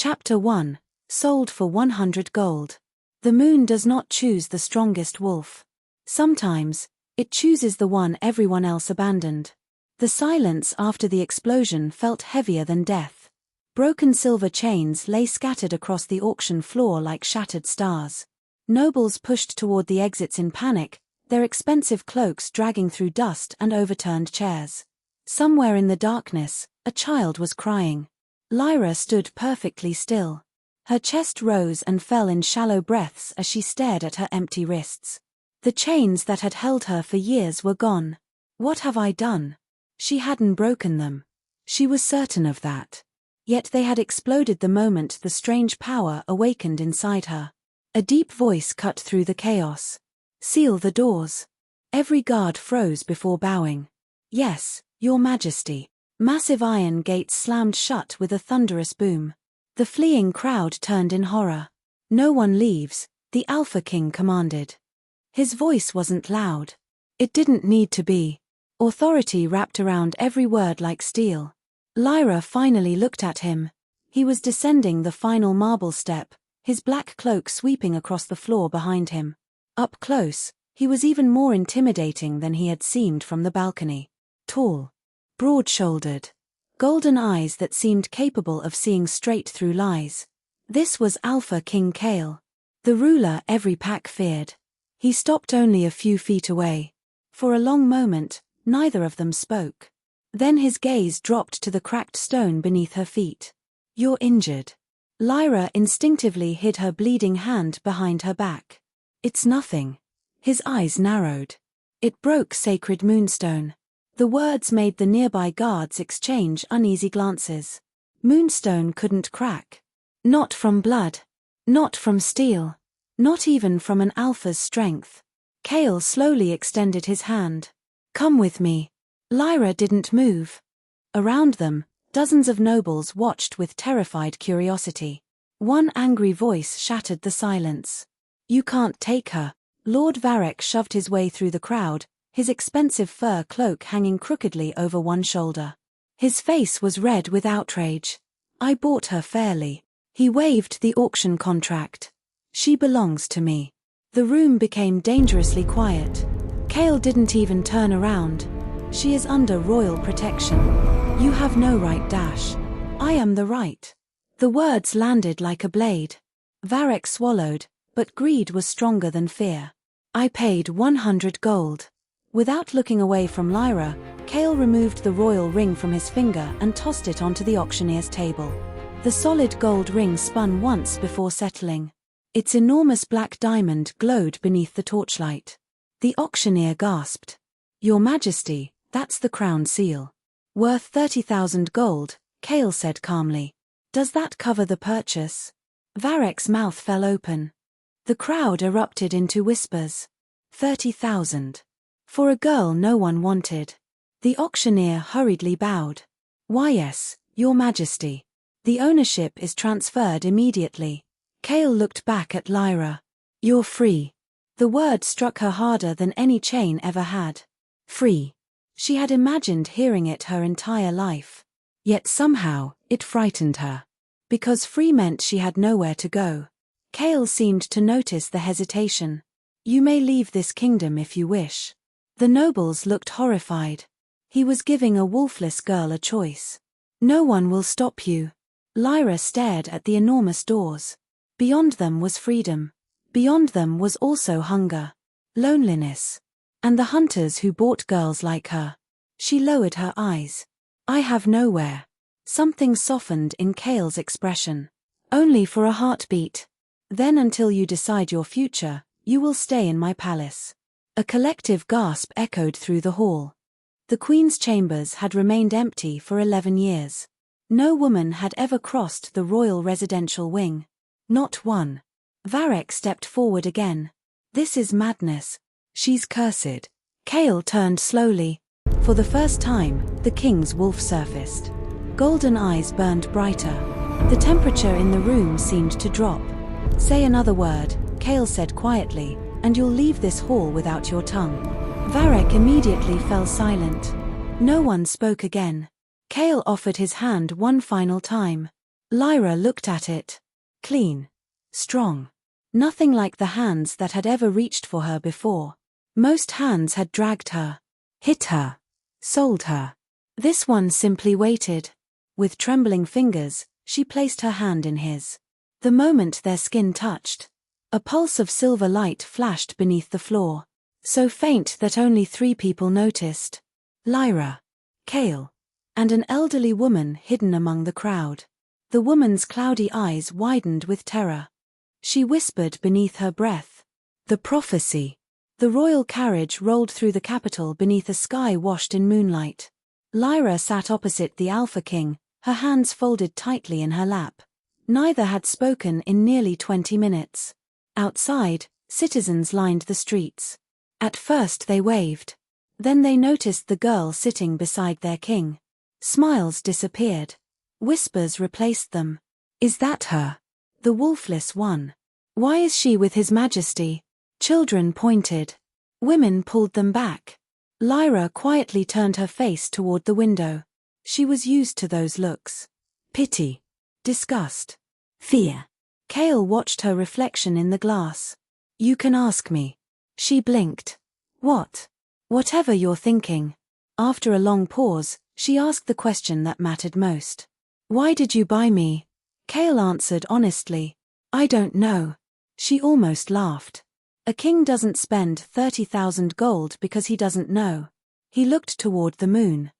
Chapter 1. Sold for 100 gold. The moon does not choose the strongest wolf. Sometimes, it chooses the one everyone else abandoned. The silence after the explosion felt heavier than death. Broken silver chains lay scattered across the auction floor like shattered stars. Nobles pushed toward the exits in panic, their expensive cloaks dragging through dust and overturned chairs. Somewhere in the darkness, a child was crying. Lyra stood perfectly still. Her chest rose and fell in shallow breaths as she stared at her empty wrists. The chains that had held her for years were gone. What have I done? She hadn't broken them. She was certain of that. Yet they had exploded the moment the strange power awakened inside her. A deep voice cut through the chaos. "Seal the doors." Every guard froze before bowing. "Yes, Your Majesty." Massive iron gates slammed shut with a thunderous boom. The fleeing crowd turned in horror. "No one leaves," the Alpha King commanded. His voice wasn't loud. It didn't need to be. Authority wrapped around every word like steel. Lyra finally looked at him. He was descending the final marble step, his black cloak sweeping across the floor behind him. Up close, he was even more intimidating than he had seemed from the balcony. Tall, broad-shouldered, golden eyes that seemed capable of seeing straight through lies. This was Alpha King Kale, the ruler every pack feared. He stopped only a few feet away. For a long moment, neither of them spoke. Then his gaze dropped to the cracked stone beneath her feet. "You're injured." Lyra instinctively hid her bleeding hand behind her back. "It's nothing." His eyes narrowed. "It broke sacred moonstone." The words made the nearby guards exchange uneasy glances. Moonstone couldn't crack. Not from blood. Not from steel. Not even from an alpha's strength. Kale slowly extended his hand. "Come with me." Lyra didn't move. Around them, dozens of nobles watched with terrified curiosity. One angry voice shattered the silence. "You can't take her." Lord Varek shoved his way through the crowd, his expensive fur cloak hanging crookedly over one shoulder. His face was red with outrage. "I bought her fairly." He waved the auction contract. "She belongs to me." The room became dangerously quiet. Kale didn't even turn around. "She is under royal protection. You have no right dash. I am the right." The words landed like a blade. Varek swallowed, but greed was stronger than fear. "I paid 100 gold. Without looking away from Lyra, Kale removed the royal ring from his finger and tossed it onto the auctioneer's table. The solid gold ring spun once before settling. Its enormous black diamond glowed beneath the torchlight. The auctioneer gasped. "Your Majesty, that's the crown seal." "Worth 30,000 gold, Kale said calmly. "Does that cover the purchase?" Varek's mouth fell open. The crowd erupted into whispers. 30,000. For a girl no one wanted. The auctioneer hurriedly bowed. "Why yes, Your Majesty. The ownership is transferred immediately." Kale looked back at Lyra. "You're free." The word struck her harder than any chain ever had. Free. She had imagined hearing it her entire life. Yet somehow, it frightened her. Because free meant she had nowhere to go. Kale seemed to notice the hesitation. "You may leave this kingdom if you wish." The nobles looked horrified. He was giving a wolfless girl a choice. "No one will stop you." Lyra stared at the enormous doors. Beyond them was freedom. Beyond them was also hunger. Loneliness. And the hunters who bought girls like her. She lowered her eyes. "I have nowhere." Something softened in Kale's expression. "Only for a heartbeat. Then until you decide your future, you will stay in my palace." A collective gasp echoed through the hall. The Queen's chambers had remained empty for 11 years. No woman had ever crossed the royal residential wing. Not one. Varek stepped forward again. "This is madness. She's cursed." Kale turned slowly. For the first time, the king's wolf surfaced. Golden eyes burned brighter. The temperature in the room seemed to drop. "Say another word," Kale said quietly, "and you'll leave this hall without your tongue." Varek immediately fell silent. No one spoke again. Kale offered his hand one final time. Lyra looked at it. Clean. Strong. Nothing like the hands that had ever reached for her before. Most hands had dragged her, hit her, sold her. This one simply waited. With trembling fingers, she placed her hand in his. The moment their skin touched, a pulse of silver light flashed beneath the floor, so faint that only 3 people noticed. Lyra, Cale, and an elderly woman hidden among the crowd. The woman's cloudy eyes widened with terror. She whispered beneath her breath, "The prophecy." The royal carriage rolled through the capital beneath a sky washed in moonlight. Lyra sat opposite the Alpha King, her hands folded tightly in her lap. Neither had spoken in nearly 20 minutes. Outside, citizens lined the streets. At first they waved. Then they noticed the girl sitting beside their king. Smiles disappeared. Whispers replaced them. "Is that her? The Wolfless one? Why is she with His Majesty?" Children pointed. Women pulled them back. Lyra quietly turned her face toward the window. She was used to those looks. Pity. Disgust. Fear. Cale watched her reflection in the glass. "You can ask me." She blinked. "What?" "Whatever you're thinking." After a long pause, she asked the question that mattered most. "Why did you buy me?" Cale answered honestly. "I don't know." She almost laughed. A king doesn't spend 30,000 gold because he doesn't know. He looked toward the moon.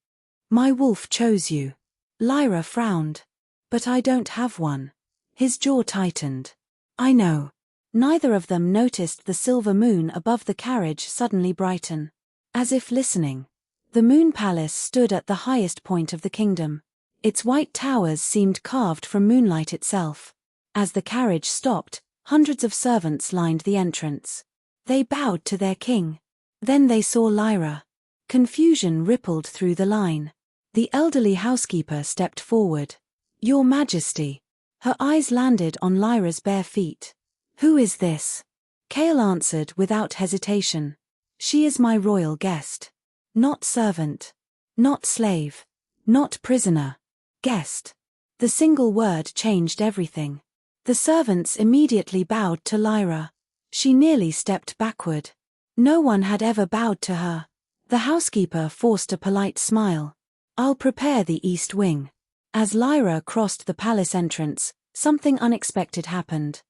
"My wolf chose you." Lyra frowned. "But I don't have one." His jaw tightened. "I know." Neither of them noticed the silver moon above the carriage suddenly brighten. As if listening. The Moon Palace stood at the highest point of the kingdom. Its white towers seemed carved from moonlight itself. As the carriage stopped, hundreds of servants lined the entrance. They bowed to their king. Then they saw Lyra. Confusion rippled through the line. The elderly housekeeper stepped forward. "Your Majesty." Her eyes landed on Lyra's bare feet. "Who is this?" Cale answered without hesitation. "She is my royal guest. Not servant. Not slave. Not prisoner. Guest." The single word changed everything. The servants immediately bowed to Lyra. She nearly stepped backward. No one had ever bowed to her. The housekeeper forced a polite smile. "I'll prepare the east wing." As Lyra crossed the palace entrance, something unexpected happened.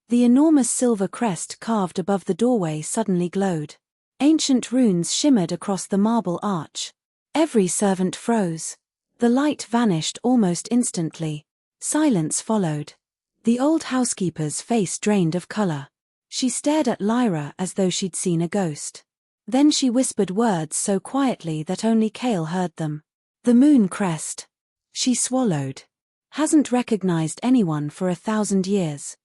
The enormous silver crest carved above the doorway suddenly glowed. Ancient runes shimmered across the marble arch. Every servant froze. The light vanished almost instantly. Silence followed. The old housekeeper's face drained of color. She stared at Lyra as though she'd seen a ghost. Then she whispered words so quietly that only Cale heard them. "The moon crest." She swallowed. "Hasn't recognized anyone for 1,000 years.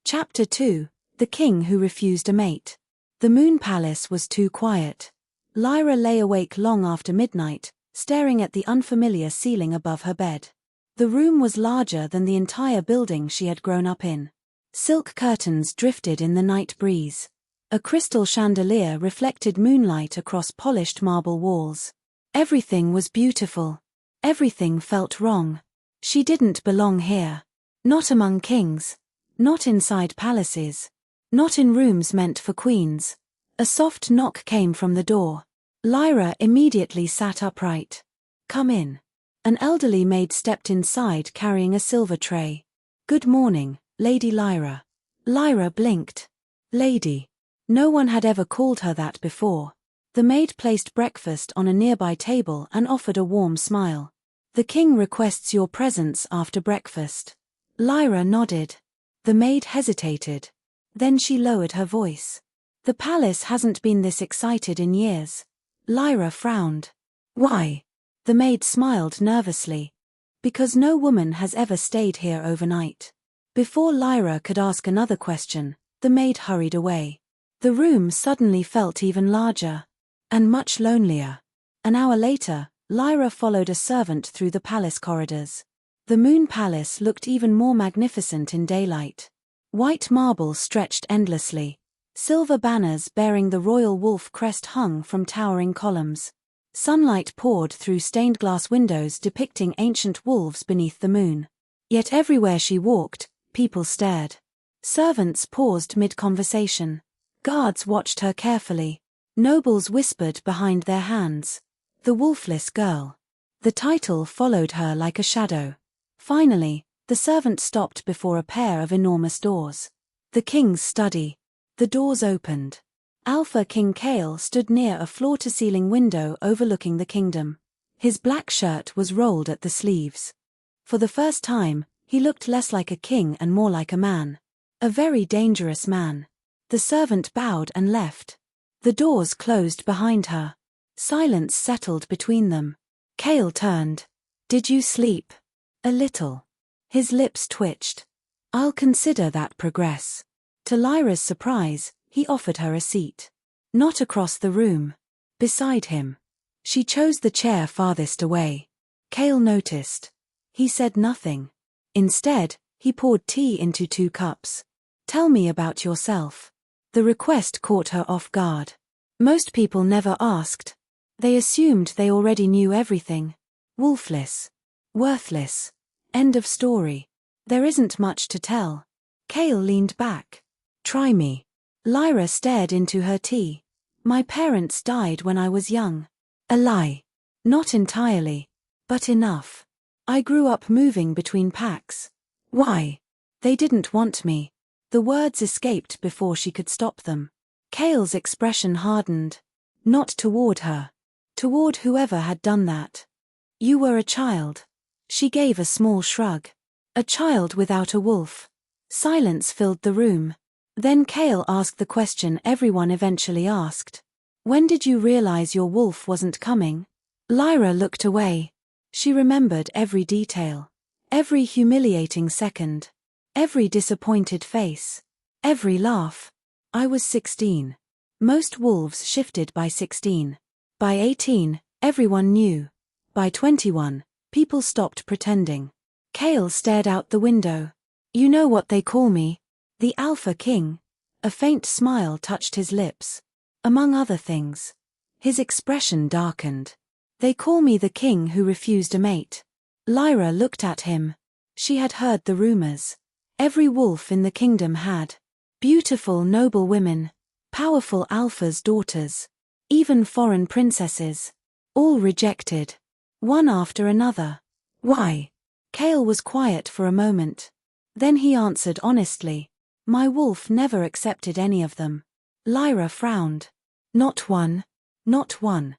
Chapter 2: The King Who Refused a Mate. The Moon Palace was too quiet. Lyra lay awake long after midnight, staring at the unfamiliar ceiling above her bed. The room was larger than the entire building she had grown up in. Silk curtains drifted in the night breeze. A crystal chandelier reflected moonlight across polished marble walls. Everything was beautiful. Everything felt wrong. She didn't belong here. Not among kings. Not inside palaces. Not in rooms meant for queens. A soft knock came from the door. Lyra immediately sat upright. "Come in." An elderly maid stepped inside carrying a silver tray. "Good morning, Lady Lyra." Lyra blinked. Lady. No one had ever called her that before. The maid placed breakfast on a nearby table and offered a warm smile. "The king requests your presence after breakfast." Lyra nodded. The maid hesitated. Then she lowered her voice. "The palace hasn't been this excited in years." Lyra frowned. "Why?" The maid smiled nervously. "Because no woman has ever stayed here overnight." Before Lyra could ask another question, the maid hurried away. The room suddenly felt even larger. And much lonelier. An hour later, Lyra followed a servant through the palace corridors. The Moon Palace looked even more magnificent in daylight. White marble stretched endlessly. Silver banners bearing the royal wolf crest hung from towering columns. Sunlight poured through stained glass windows depicting ancient wolves beneath the moon. Yet everywhere she walked, people stared. Servants paused mid-conversation. Guards watched her carefully. Nobles whispered behind their hands. The Wolfless Girl. The title followed her like a shadow. Finally, the servant stopped before a pair of enormous doors. The king's study. The doors opened. Alpha King Kale stood near a floor-to-ceiling window overlooking the kingdom. His black shirt was rolled at the sleeves. For the first time, he looked less like a king and more like a man. A very dangerous man. The servant bowed and left. The doors closed behind her. Silence settled between them. Kale turned. "Did you sleep?" "A little." His lips twitched. "I'll consider that progress." To Lyra's surprise, he offered her a seat. Not across the room. Beside him. She chose the chair farthest away. Kale noticed. He said nothing. Instead, he poured tea into 2 cups. "Tell me about yourself." The request caught her off guard. Most people never asked. They assumed they already knew everything. Wolfless. Worthless. End of story. There isn't much to tell. Kale leaned back. "Try me." Lyra stared into her tea. "My parents died when I was young." A lie. Not entirely. But enough. "I grew up moving between packs." "Why?" "They didn't want me." The words escaped before she could stop them. Kale's expression hardened. Not toward her. Toward whoever had done that. "You were a child." She gave a small shrug. "A child without a wolf." Silence filled the room. Then Kale asked the question everyone eventually asked. "When did you realize your wolf wasn't coming?" Lyra looked away. She remembered every detail. Every humiliating second. Every disappointed face. Every laugh. "I was 16. Most wolves shifted by 16. By 18, everyone knew. By 21, people stopped pretending." Kale stared out the window. "You know what they call me? The Alpha King." A faint smile touched his lips. "Among other things." His expression darkened. "They call me the king who refused a mate." Lyra looked at him. She had heard the rumors. Every wolf in the kingdom had. Beautiful noble women. Powerful alphas' daughters. Even foreign princesses. All rejected. One after another. "Why?" Kale was quiet for a moment. Then he answered honestly. "My wolf never accepted any of them." Lyra frowned. "Not one. Not one."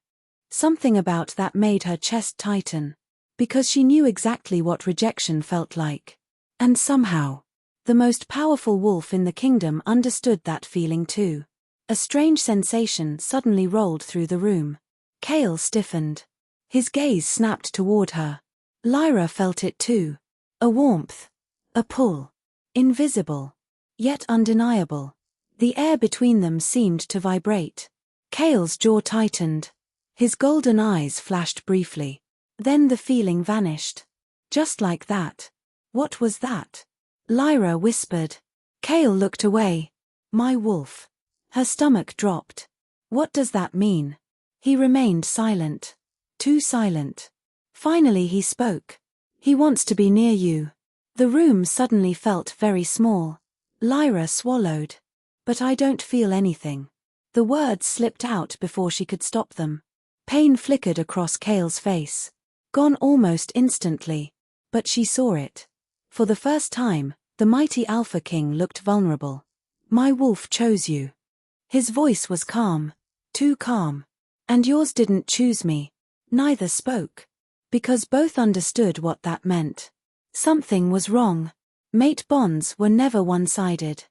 Something about that made her chest tighten. Because she knew exactly what rejection felt like. And somehow, the most powerful wolf in the kingdom understood that feeling too. A strange sensation suddenly rolled through the room. Kale stiffened. His gaze snapped toward her. Lyra felt it too. A warmth. A pull. Invisible. Yet undeniable. The air between them seemed to vibrate. Kale's jaw tightened. His golden eyes flashed briefly. Then the feeling vanished. Just like that. What was that? Lyra whispered. Kale looked away. "My wolf." Her stomach dropped. "What does that mean?" He remained silent. Too silent. Finally he spoke. "He wants to be near you." The room suddenly felt very small. Lyra swallowed. "But I don't feel anything." The words slipped out before she could stop them. Pain flickered across Kale's face. Gone almost instantly. But she saw it. For the first time, the mighty Alpha King looked vulnerable. "My wolf chose you." His voice was calm. Too calm. "And yours didn't choose me." Neither spoke. Because both understood what that meant. Something was wrong. Mate bonds were never one-sided.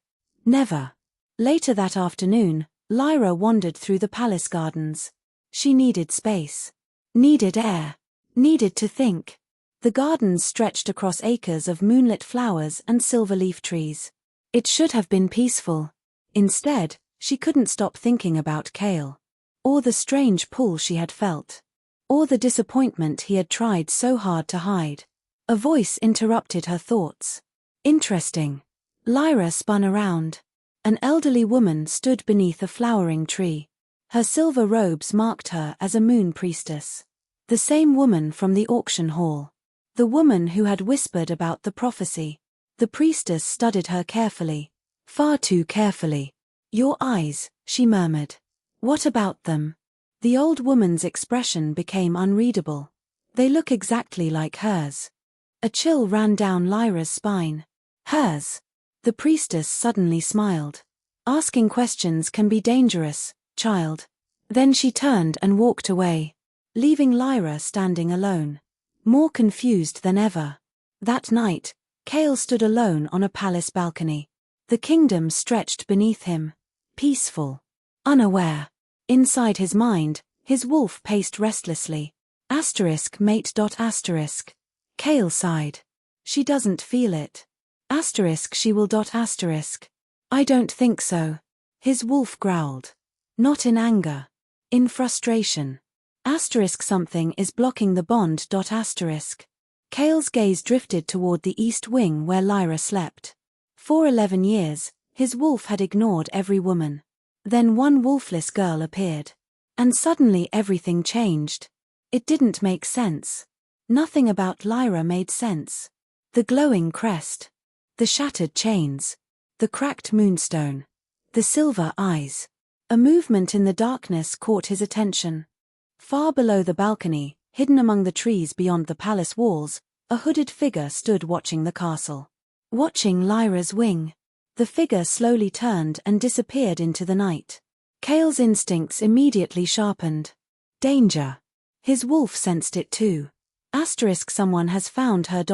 Never. Later that afternoon, Lyra wandered through the palace gardens. She needed space. Needed air. Needed to think. The gardens stretched across acres of moonlit flowers and silver leaf trees. It should have been peaceful. Instead, she couldn't stop thinking about Kale. Or the strange pull she had felt. Or the disappointment he had tried so hard to hide. A voice interrupted her thoughts. "Interesting." Lyra spun around. An elderly woman stood beneath a flowering tree. Her silver robes marked her as a moon priestess. The same woman from the auction hall. The woman who had whispered about the prophecy. The priestess studied her carefully. Far too carefully. "Your eyes," she murmured. "What about them?" The old woman's expression became unreadable. "They look exactly like hers." A chill ran down Lyra's spine. "Hers?" The priestess suddenly smiled. "Asking questions can be dangerous, child." Then she turned and walked away, leaving Lyra standing alone, more confused than ever. That night, Cale stood alone on a palace balcony. The kingdom stretched beneath him, peaceful, unaware. Inside his mind, his wolf paced restlessly. Mate. Cale sighed. "She doesn't feel it. She will. "I don't think so." His wolf growled. Not in anger. In frustration. Something is blocking the bond. Cale's gaze drifted toward the east wing where Lyra slept. For 11 years, his wolf had ignored every woman. Then one wolfless girl appeared. And suddenly everything changed. It didn't make sense. Nothing about Lyra made sense. The glowing crest. The shattered chains. The cracked moonstone. The silver eyes. A movement in the darkness caught his attention. Far below the balcony, hidden among the trees beyond the palace walls, a hooded figure stood watching the castle. Watching Lyra's wing. The figure slowly turned and disappeared into the night. Cale's instincts immediately sharpened. Danger. His wolf sensed it too. Someone has found her.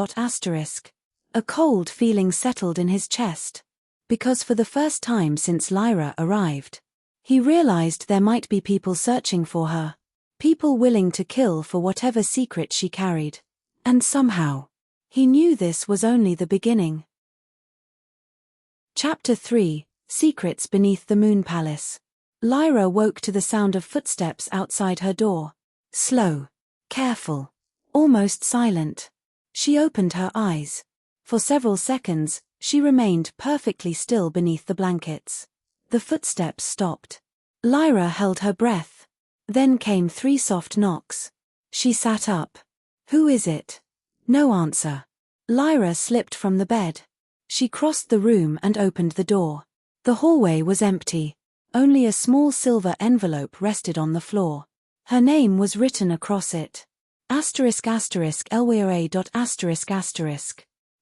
A cold feeling settled in his chest. Because for the first time since Lyra arrived, he realized there might be people searching for her. People willing to kill for whatever secret she carried. And somehow, he knew this was only the beginning. Chapter 3, Secrets Beneath the Moon Palace. Lyra woke to the sound of footsteps outside her door. Slow, careful, almost silent. She opened her eyes. For several seconds, she remained perfectly still beneath the blankets. The footsteps stopped. Lyra held her breath. Then came 3 soft knocks. She sat up. "Who is it?" No answer. Lyra slipped from the bed. She crossed the room and opened the door. The hallway was empty. Only a small silver envelope rested on the floor. Her name was written across it. **Elwira.***.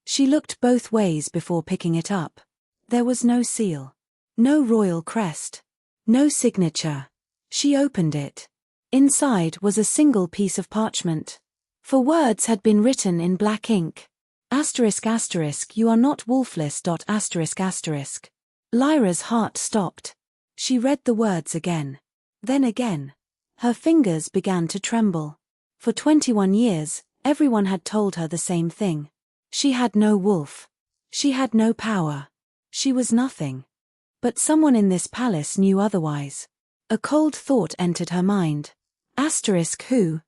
She looked both ways before picking it up. There was no seal. No royal crest. No signature. She opened it. Inside was a single piece of parchment. For words had been written in black ink. ***You are not Wolfless. Lyra's heart stopped. She read the words again. Then again. Her fingers began to tremble. For 21 years, everyone had told her the same thing. She had no wolf. She had no power. She was nothing. But someone in this palace knew otherwise. A cold thought entered her mind. Who?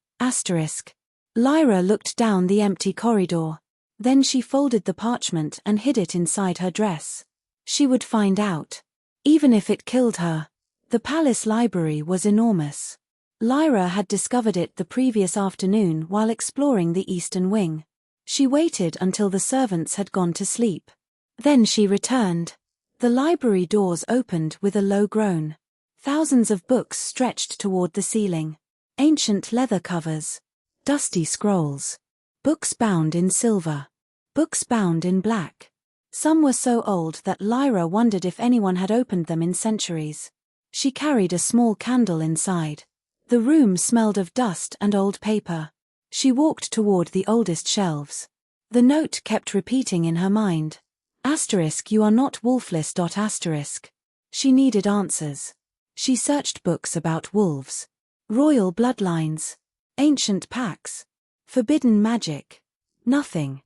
Lyra looked down the empty corridor. Then she folded the parchment and hid it inside her dress. She would find out. Even if it killed her. The palace library was enormous. Lyra had discovered it the previous afternoon while exploring the eastern wing. She waited until the servants had gone to sleep. Then she returned. The library doors opened with a low groan. Thousands of books stretched toward the ceiling. Ancient leather covers. Dusty scrolls. Books bound in silver. Books bound in black. Some were so old that Lyra wondered if anyone had opened them in centuries. She carried a small candle inside. The room smelled of dust and old paper. She walked toward the oldest shelves. The note kept repeating in her mind. You are not Wolfless. She needed answers. She searched books about wolves. Royal bloodlines. Ancient pacts. Forbidden magic. Nothing.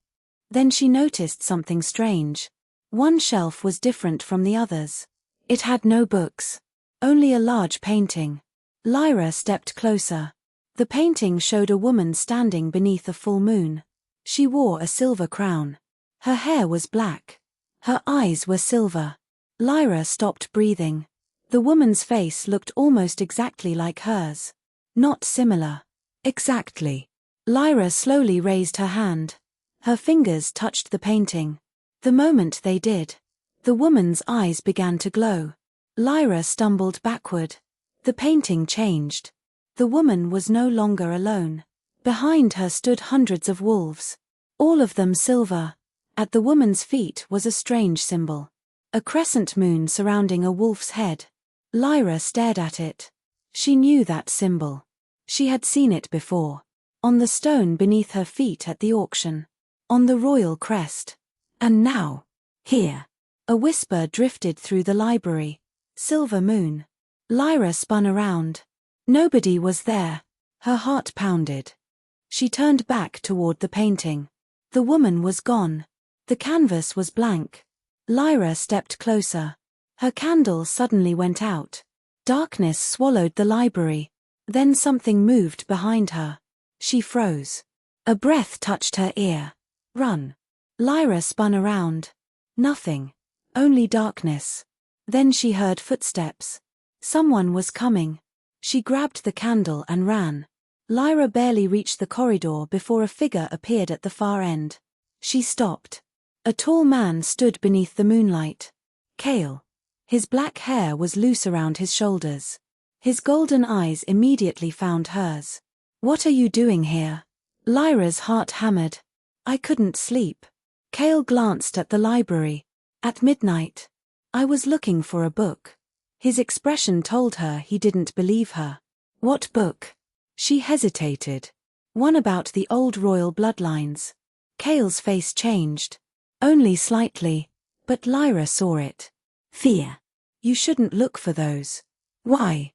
Then she noticed something strange. One shelf was different from the others. It had no books. Only a large painting. Lyra stepped closer. The painting showed a woman standing beneath a full moon. She wore a silver crown. Her hair was black. Her eyes were silver. Lyra stopped breathing. The woman's face looked almost exactly like hers. Not similar. Exactly. Lyra slowly raised her hand. Her fingers touched the painting. The moment they did, the woman's eyes began to glow. Lyra stumbled backward. The painting changed. The woman was no longer alone. Behind her stood hundreds of wolves. All of them silver. At the woman's feet was a strange symbol. A crescent moon surrounding a wolf's head. Lyra stared at it. She knew that symbol. She had seen it before. On the stone beneath her feet at the auction. On the royal crest. And now, here. A whisper drifted through the library. Silver moon. Lyra spun around. Nobody was there. Her heart pounded. She turned back toward the painting. The woman was gone. The canvas was blank. Lyra stepped closer. Her candle suddenly went out. Darkness swallowed the library. Then something moved behind her. She froze. A breath touched her ear. Run. Lyra spun around. Nothing. Only darkness. Then she heard footsteps. Someone was coming. She grabbed the candle and ran. Lyra barely reached the corridor before a figure appeared at the far end. She stopped. A tall man stood beneath the moonlight. Kale. His black hair was loose around his shoulders. His golden eyes immediately found hers. "What are you doing here?" Lyra's heart hammered. "I couldn't sleep." Kale glanced at the library. "At midnight. I was looking for a book." His expression told her he didn't believe her. "What book?" She hesitated. "One about the old royal bloodlines." Kale's face changed. Only slightly, but Lyra saw it. "Fear. You shouldn't look for those." "Why?"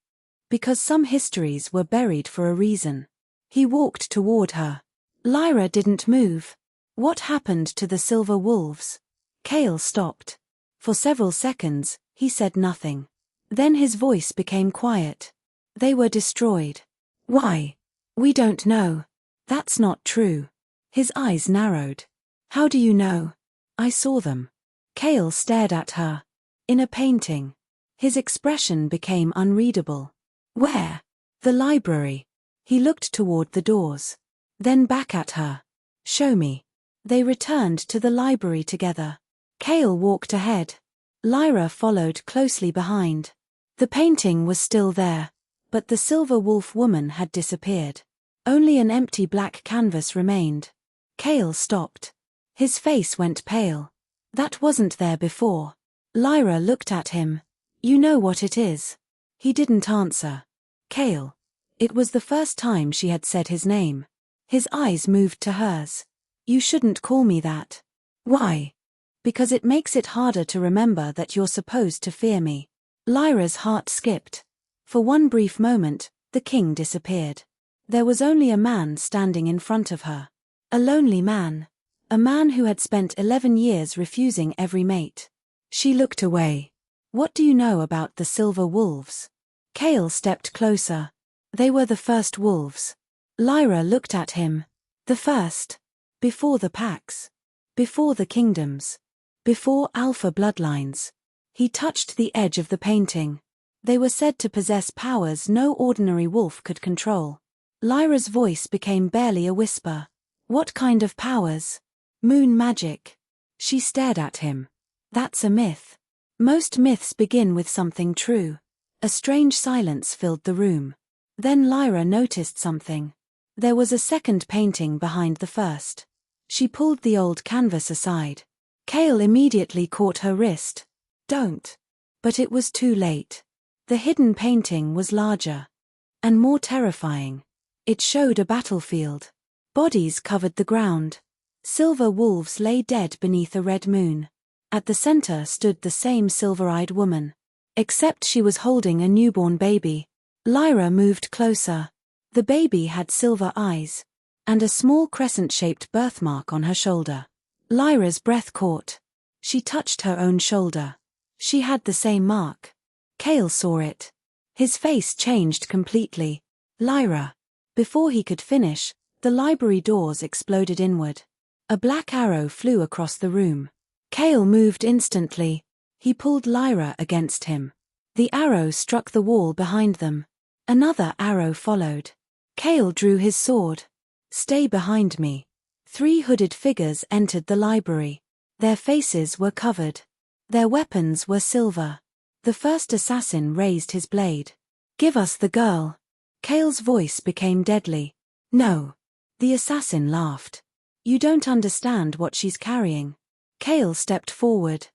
"Because some histories were buried for a reason." He walked toward her. Lyra didn't move. "What happened to the silver wolves?" Kale stopped. For several seconds, he said nothing. Then his voice became quiet. "They were destroyed." "Why?" "We don't know." "That's not true." His eyes narrowed. "How do you know?" "I saw them." Kale stared at her. "In a painting." His expression became unreadable. "Where?" "The library." He looked toward the doors. Then back at her. "Show me." They returned to the library together. Kale walked ahead. Lyra followed closely behind. The painting was still there, but the silver wolf woman had disappeared. Only an empty black canvas remained. Kale stopped. His face went pale. "That wasn't there before." Lyra looked at him. "You know what it is?" He didn't answer. "Kale." It was the first time she had said his name. His eyes moved to hers. "You shouldn't call me that." "Why?" "Because it makes it harder to remember that you're supposed to fear me." Lyra's heart skipped. For one brief moment, the king disappeared. There was only a man standing in front of her. A lonely man. A man who had spent 11 years refusing every mate. She looked away. "What do you know about the silver wolves?" Kale stepped closer. "They were the first wolves." Lyra looked at him. "The first? Before the packs? Before the kingdoms? Before alpha bloodlines?" He touched the edge of the painting. "They were said to possess powers no ordinary wolf could control." Lyra's voice became barely a whisper. "What kind of powers?" "Moon magic." She stared at him. "That's a myth." "Most myths begin with something true." A strange silence filled the room. Then Lyra noticed something. There was a second painting behind the first. She pulled the old canvas aside. Kale immediately caught her wrist. "Don't." But it was too late. The hidden painting was larger. And more terrifying. It showed a battlefield. Bodies covered the ground. Silver wolves lay dead beneath a red moon. At the center stood the same silver-eyed woman. Except she was holding a newborn baby. Lyra moved closer. The baby had silver eyes. And a small crescent-shaped birthmark on her shoulder. Lyra's breath caught. She touched her own shoulder. She had the same mark. Kale saw it. His face changed completely. "Lyra." Before he could finish, the library doors exploded inward. A black arrow flew across the room. Kale moved instantly. He pulled Lyra against him. The arrow struck the wall behind them. Another arrow followed. Cale drew his sword. "Stay behind me." 3 hooded figures entered the library. Their faces were covered. Their weapons were silver. The first assassin raised his blade. "Give us the girl." Cale's voice became deadly. "No." The assassin laughed. "You don't understand what she's carrying." Cale stepped forward.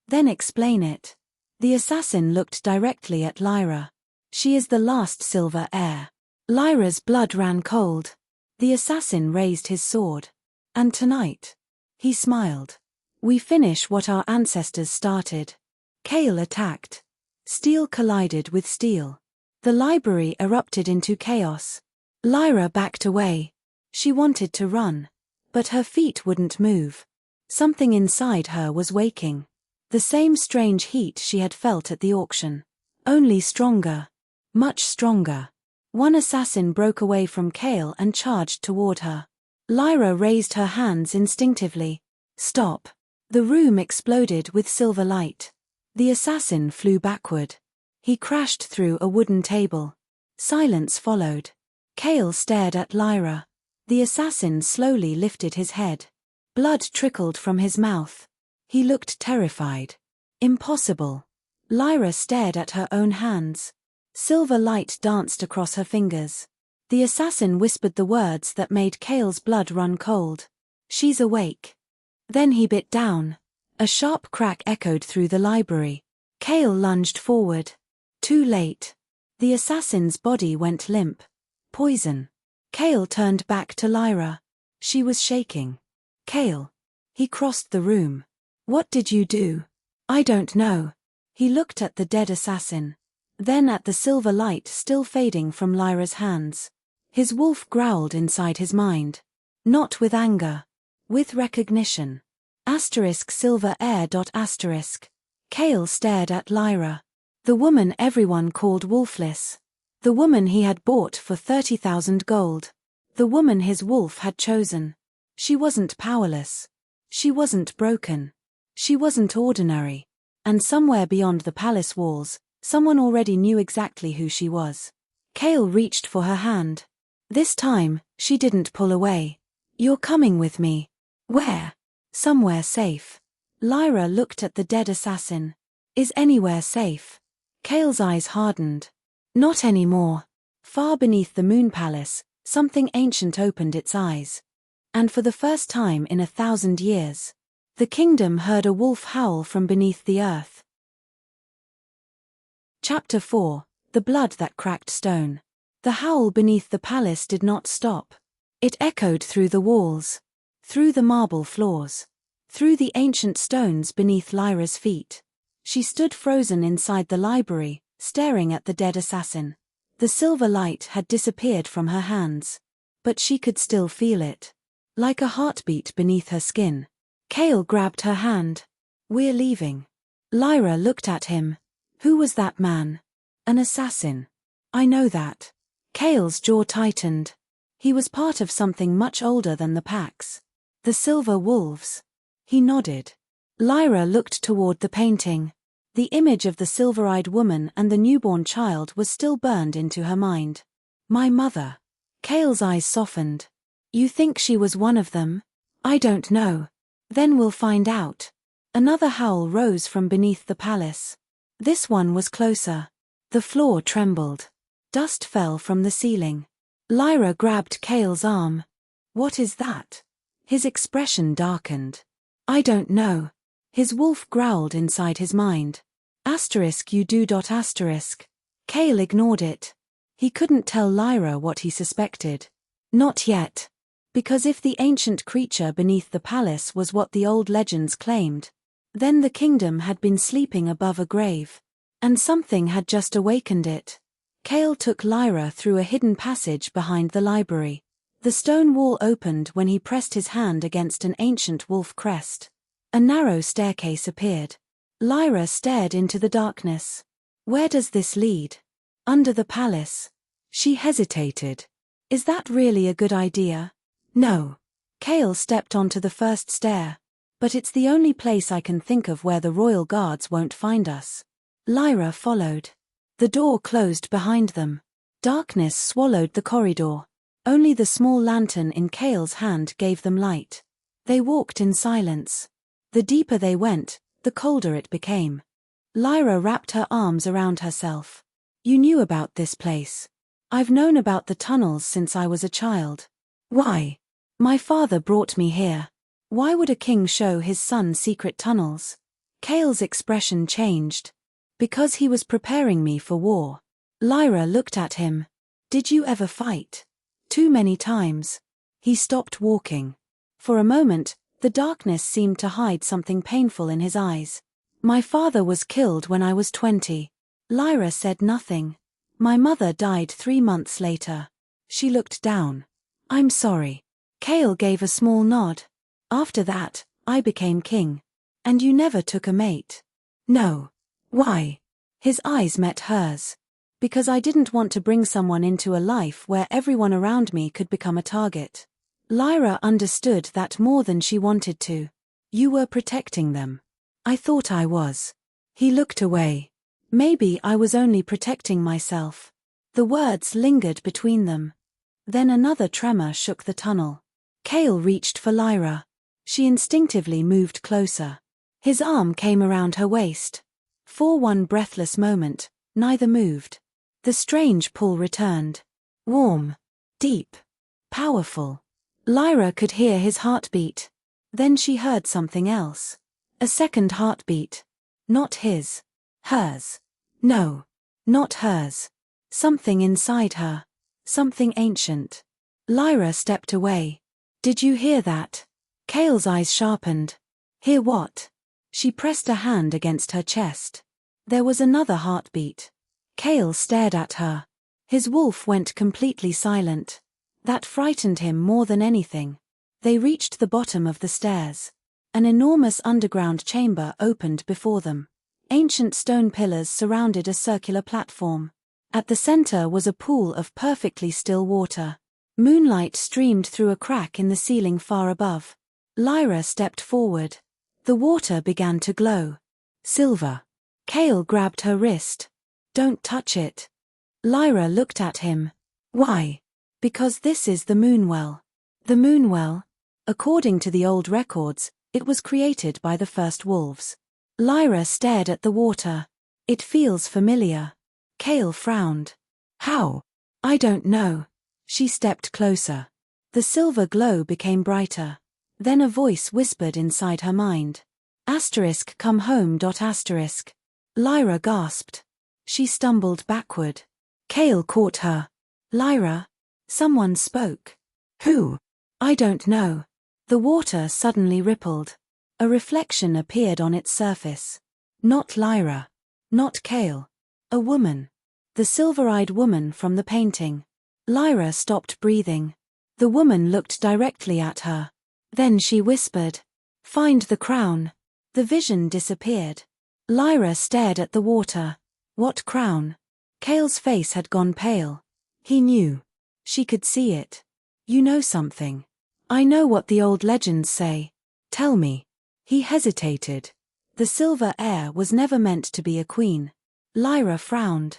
"Then explain it." The assassin looked directly at Lyra. "She is the last silver heir." Lyra's blood ran cold. The assassin raised his sword. "And tonight," he smiled, "we finish what our ancestors started." Cale attacked. Steel collided with steel. The library erupted into chaos. Lyra backed away. She wanted to run, but her feet wouldn't move. Something inside her was waking. The same strange heat she had felt at the auction. Only stronger. Much stronger. One assassin broke away from Cale and charged toward her. Lyra raised her hands instinctively. "Stop." The room exploded with silver light. The assassin flew backward. He crashed through a wooden table. Silence followed. Cale stared at Lyra. The assassin slowly lifted his head. Blood trickled from his mouth. He looked terrified. Impossible. Lyra stared at her own hands. Silver light danced across her fingers. The assassin whispered the words that made Cale's blood run cold. "She's awake." Then he bit down. A sharp crack echoed through the library. Cale lunged forward. Too late. The assassin's body went limp. Poison. Cale turned back to Lyra. She was shaking. "Cale." He crossed the room. "What did you do?" "I don't know." He looked at the dead assassin. Then at the silver light still fading from Lyra's hands. His wolf growled inside his mind. Not with anger. With recognition. Silver heir. Cale stared at Lyra. The woman everyone called Wolfless. The woman he had bought for 30,000 gold. The woman his wolf had chosen. She wasn't powerless. She wasn't broken. She wasn't ordinary. And somewhere beyond the palace walls, someone already knew exactly who she was. Cale reached for her hand. This time, she didn't pull away. "You're coming with me." "Where?" "Somewhere safe." Lyra looked at the dead assassin. "Is anywhere safe?" Cale's eyes hardened. "Not anymore." Far beneath the moon palace, something ancient opened its eyes. And for the first time in 1,000 years, the kingdom heard a wolf howl from beneath the earth. Chapter 4: The Blood That Cracked Stone. The howl beneath the palace did not stop. It echoed through the walls, through the marble floors, through the ancient stones beneath Lyra's feet. She stood frozen inside the library, staring at the dead assassin. The silver light had disappeared from her hands. But she could still feel it. Like a heartbeat beneath her skin. Cale grabbed her hand. "We're leaving." Lyra looked at him. "Who was that man?" "An assassin." "I know that." Cale's jaw tightened. He was part of something much older than the packs. The Silver Wolves. He nodded. Lyra looked toward the painting. The image of the silver-eyed woman and the newborn child was still burned into her mind. "My mother." Cale's eyes softened. "You think she was one of them?" "I don't know." "Then we'll find out." Another howl rose from beneath the palace. This one was closer. The floor trembled. Dust fell from the ceiling. Lyra grabbed Cale's arm. "What is that?" His expression darkened. "I don't know." His wolf growled inside his mind. You do. Cale ignored it. He couldn't tell Lyra what he suspected. Not yet. Because if the ancient creature beneath the palace was what the old legends claimed, then the kingdom had been sleeping above a grave. And something had just awakened it. Cale took Lyra through a hidden passage behind the library. The stone wall opened when he pressed his hand against an ancient wolf crest. A narrow staircase appeared. Lyra stared into the darkness. "Where does this lead?" "Under the palace." She hesitated. "Is that really a good idea?" "No." Cale stepped onto the first stair. "But it's the only place I can think of where the royal guards won't find us." Lyra followed. The door closed behind them. Darkness swallowed the corridor. Only the small lantern in Cale's hand gave them light. They walked in silence. The deeper they went, the colder it became. Lyra wrapped her arms around herself. You knew about this place. I've known about the tunnels since I was a child. Why? My father brought me here. Why would a king show his son secret tunnels? Cale's expression changed. Because he was preparing me for war. Lyra looked at him. Did you ever fight? Too many times. He stopped walking. For a moment, the darkness seemed to hide something painful in his eyes. My father was killed when I was 20. Lyra said nothing. My mother died 3 months later. She looked down. I'm sorry. Cale gave a small nod. After that, I became king. And you never took a mate? No. Why? His eyes met hers. Because I didn't want to bring someone into a life where everyone around me could become a target. Lyra understood that more than she wanted to. You were protecting them. I thought I was. He looked away. Maybe I was only protecting myself. The words lingered between them. Then another tremor shook the tunnel. Cale reached for Lyra. She instinctively moved closer. His arm came around her waist. For one breathless moment, neither moved. The strange pull returned. Warm. Deep. Powerful. Lyra could hear his heartbeat. Then she heard something else. A second heartbeat. Not his. Hers. No. Not hers. Something inside her. Something ancient. Lyra stepped away. Did you hear that? Cale's eyes sharpened. Hear what? She pressed a hand against her chest. There was another heartbeat. Cale stared at her. His wolf went completely silent. That frightened him more than anything. They reached the bottom of the stairs. An enormous underground chamber opened before them. Ancient stone pillars surrounded a circular platform. At the center was a pool of perfectly still water. Moonlight streamed through a crack in the ceiling far above. Lyra stepped forward. The water began to glow. Silver. Cale grabbed her wrist. Don't touch it. Lyra looked at him. Why? Because this is the Moonwell. The Moonwell? According to the old records, it was created by the first wolves. Lyra stared at the water. It feels familiar. Cale frowned. How? I don't know. She stepped closer. The silver glow became brighter. Then a voice whispered inside her mind. Come home. Lyra gasped. She stumbled backward. Cale caught her. Lyra? Someone spoke. Who? I don't know. The water suddenly rippled. A reflection appeared on its surface. Not Lyra. Not Cale. A woman. The silver-eyed woman from the painting. Lyra stopped breathing. The woman looked directly at her. Then she whispered. Find the crown. The vision disappeared. Lyra stared at the water. What crown? Cale's face had gone pale. He knew. She could see it. You know something. I know what the old legends say. Tell me. He hesitated. The silver heir was never meant to be a queen. Lyra frowned.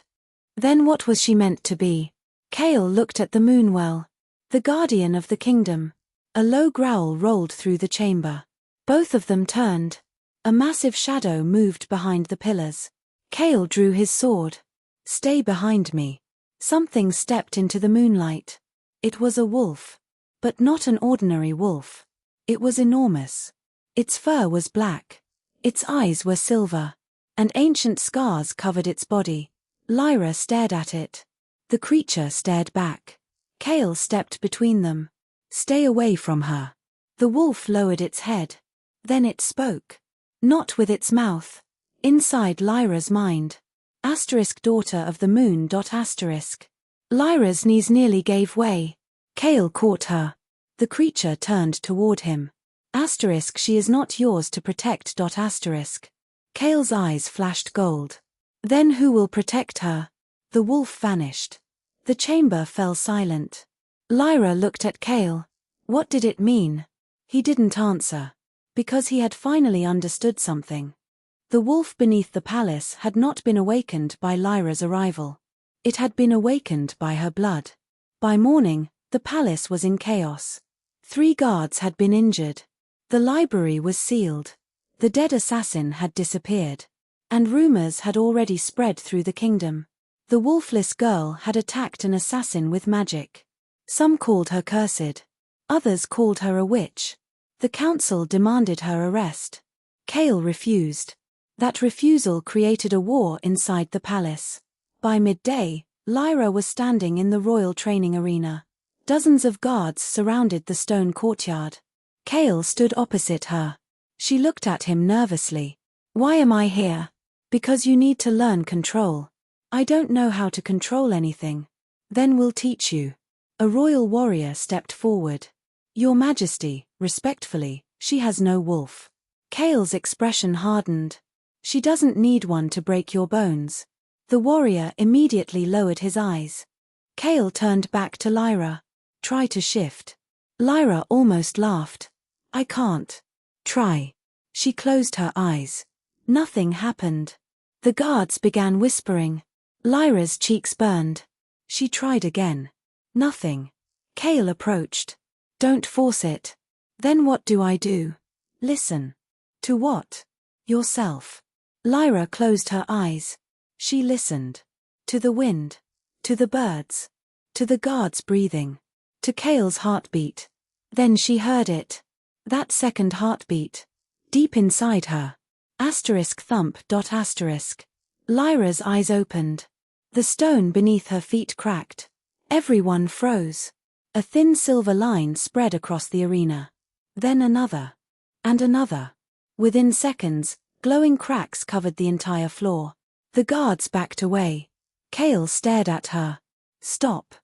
Then what was she meant to be? Cale looked at the Moonwell. The guardian of the kingdom. A low growl rolled through the chamber. Both of them turned. A massive shadow moved behind the pillars. Cale drew his sword. Stay behind me. Something stepped into the moonlight. It was a wolf. But not an ordinary wolf. It was enormous. Its fur was black. Its eyes were silver. And ancient scars covered its body. Lyra stared at it. The creature stared back. Cale stepped between them. Stay away from her. The wolf lowered its head. Then it spoke. Not with its mouth. Inside Lyra's mind. Daughter of the moon. Lyra's knees nearly gave way. Cale caught her. The creature turned toward him. She is not yours to protect. Cale's eyes flashed gold. Then who will protect her? The wolf vanished. The chamber fell silent. Lyra looked at Cale. What did it mean? He didn't answer. Because he had finally understood something. The wolf beneath the palace had not been awakened by Lyra's arrival. It had been awakened by her blood. By morning, the palace was in chaos. 3 guards had been injured. The library was sealed. The dead assassin had disappeared. And rumors had already spread through the kingdom. The wolfless girl had attacked an assassin with magic. Some called her cursed. Others called her a witch. The council demanded her arrest. Kale refused. That refusal created a war inside the palace. By midday, Lyra was standing in the royal training arena. Dozens of guards surrounded the stone courtyard. Kale stood opposite her. She looked at him nervously. "Why am I here?" "Because you need to learn control." "I don't know how to control anything." "Then we'll teach you." A royal warrior stepped forward. "Your Majesty," respectfully, "she has no wolf." Kale's expression hardened. "She doesn't need one to break your bones." The warrior immediately lowered his eyes. Kale turned back to Lyra. "Try to shift." Lyra almost laughed. "I can't." "Try." She closed her eyes. Nothing happened. The guards began whispering. Lyra's cheeks burned. She tried again. Nothing. Kale approached. "Don't force it." "Then what do I do?" "Listen." "To what?" "Yourself." Lyra closed her eyes. She listened. To the wind. To the birds. To the guards breathing. To Kale's heartbeat. Then she heard it. That second heartbeat. Deep inside her. Thump. Lyra's eyes opened. The stone beneath her feet cracked. Everyone froze. A thin silver line spread across the arena. Then another. And another. Within seconds, glowing cracks covered the entire floor. The guards backed away. Kale stared at her. "Stop."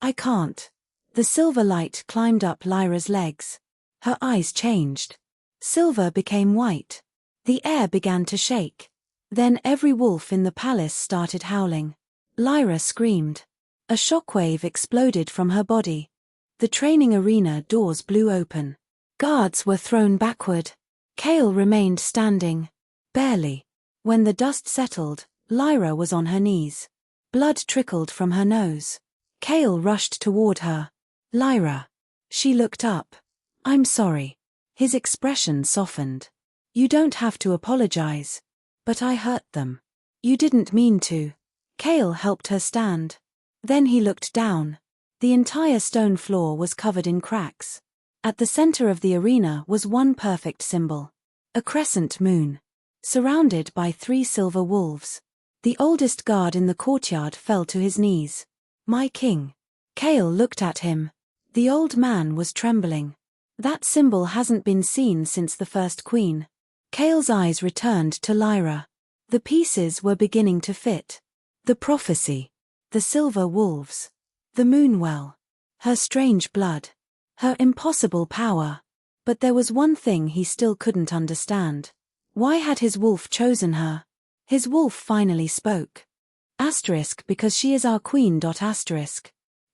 "I can't." The silver light climbed up Lyra's legs. Her eyes changed. Silver became white. The air began to shake. Then every wolf in the palace started howling. Lyra screamed. A shockwave exploded from her body. The training arena doors blew open. Guards were thrown backward. Kale remained standing. Barely. When the dust settled, Lyra was on her knees. Blood trickled from her nose. Kale rushed toward her. "Lyra." She looked up. "I'm sorry." His expression softened. "You don't have to apologize." "But I hurt them." "You didn't mean to." Kale helped her stand. Then he looked down. The entire stone floor was covered in cracks. At the center of the arena was one perfect symbol. A crescent moon. Surrounded by 3 silver wolves. The oldest guard in the courtyard fell to his knees. "My king." Kale looked at him. The old man was trembling. "That symbol hasn't been seen since the first queen." Kale's eyes returned to Lyra. The pieces were beginning to fit. The prophecy. The silver wolves. The moon well. Her strange blood. Her impossible power. But there was one thing he still couldn't understand. Why had his wolf chosen her? His wolf finally spoke. Because she is our queen.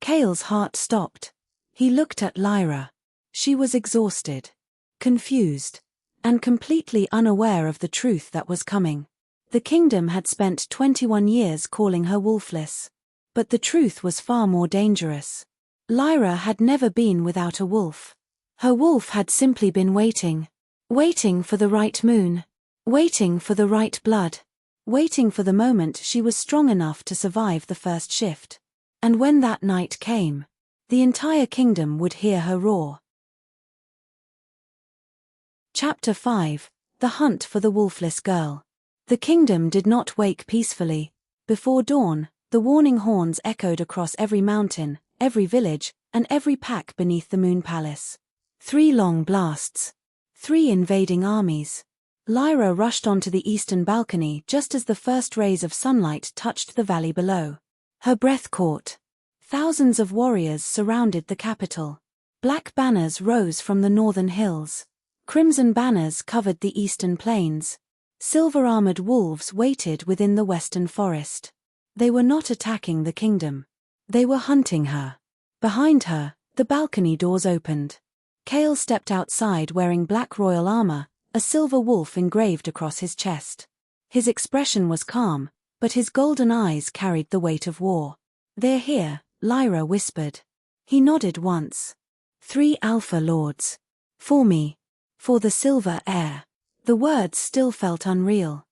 Kale's heart stopped. He looked at Lyra. She was exhausted. Confused. And completely unaware of the truth that was coming. The kingdom had spent 21 years calling her wolfless. But the truth was far more dangerous. Lyra had never been without a wolf. Her wolf had simply been waiting. Waiting for the right moon. Waiting for the right blood. Waiting for the moment she was strong enough to survive the first shift. And when that night came, the entire kingdom would hear her roar. Chapter 5: The Hunt for the Wolfless Girl. The kingdom did not wake peacefully. Before dawn, the warning horns echoed across every mountain, every village, and every pack beneath the moon palace. 3 long blasts. 3 invading armies. Lyra rushed onto the eastern balcony just as the first rays of sunlight touched the valley below. Her breath caught. Thousands of warriors surrounded the capital. Black banners rose from the northern hills. Crimson banners covered the eastern plains. Silver-armored wolves waited within the western forest. They were not attacking the kingdom. They were hunting her. Behind her, the balcony doors opened. Kale stepped outside wearing black royal armor, a silver wolf engraved across his chest. His expression was calm, but his golden eyes carried the weight of war. "They're here," Lyra whispered. He nodded once. 3 Alpha Lords. For me. For the Silver Heir. The words still felt unreal.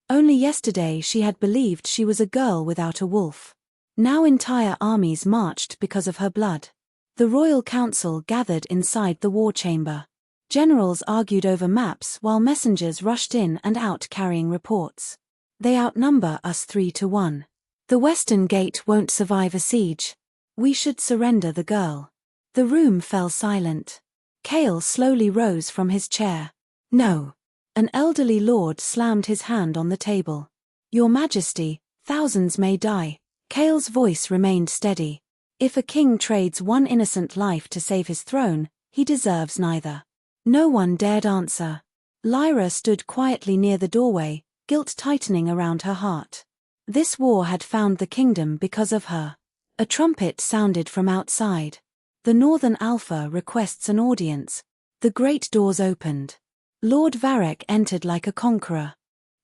Only yesterday she had believed she was a girl without a wolf. Now entire armies marched because of her blood. The royal council gathered inside the war chamber. Generals argued over maps while messengers rushed in and out carrying reports. "They outnumber us 3 to 1. The western gate won't survive a siege. We should surrender the girl." The room fell silent. Kale slowly rose from his chair. "No." An elderly lord slammed his hand on the table. "Your Majesty, thousands may die." Kale's voice remained steady. "If a king trades one innocent life to save his throne, he deserves neither." No one dared answer. Lyra stood quietly near the doorway, guilt tightening around her heart. This war had found the kingdom because of her. A trumpet sounded from outside. "The Northern Alpha requests an audience." The great doors opened. Lord Varek entered like a conqueror.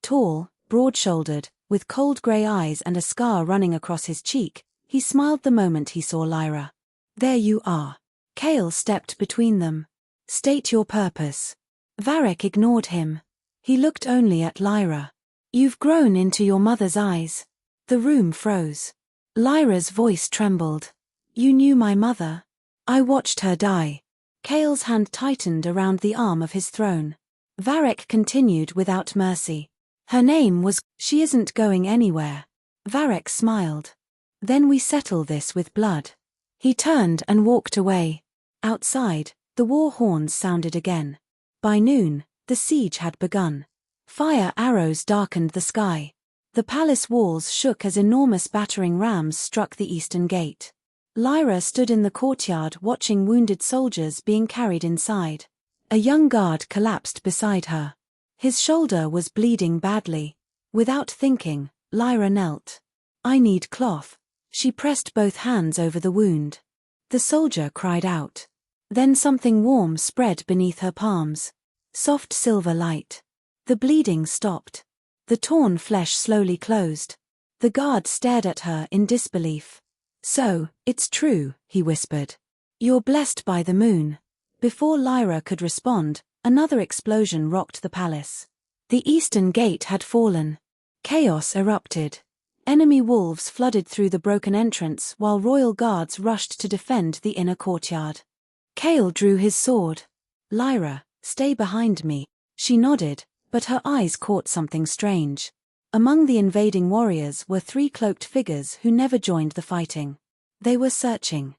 Tall, broad-shouldered, with cold grey eyes and a scar running across his cheek, he smiled the moment he saw Lyra. "There you are." Kale stepped between them. "State your purpose." Varek ignored him. He looked only at Lyra. "You've grown into your mother's eyes." The room froze. Lyra's voice trembled. "You knew my mother?" "I watched her die." Kale's hand tightened around the arm of his throne. Varek continued without mercy. "Her name was—" "She isn't going anywhere." Varek smiled. "Then we settle this with blood." He turned and walked away. Outside, the war horns sounded again. By noon, the siege had begun. Fire arrows darkened the sky. The palace walls shook as enormous battering rams struck the eastern gate. Lyra stood in the courtyard watching wounded soldiers being carried inside. A young guard collapsed beside her. His shoulder was bleeding badly. Without thinking, Lyra knelt. "I need cloth." She pressed both hands over the wound. The soldier cried out. Then something warm spread beneath her palms. Soft silver light. The bleeding stopped. The torn flesh slowly closed. The guard stared at her in disbelief. "So, it's true," he whispered. "You're blessed by the moon." Before Lyra could respond, another explosion rocked the palace. The eastern gate had fallen. Chaos erupted. Enemy wolves flooded through the broken entrance while royal guards rushed to defend the inner courtyard. Kale drew his sword. "Lyra, stay behind me." She nodded, but her eyes caught something strange. Among the invading warriors were 3 cloaked figures who never joined the fighting. They were searching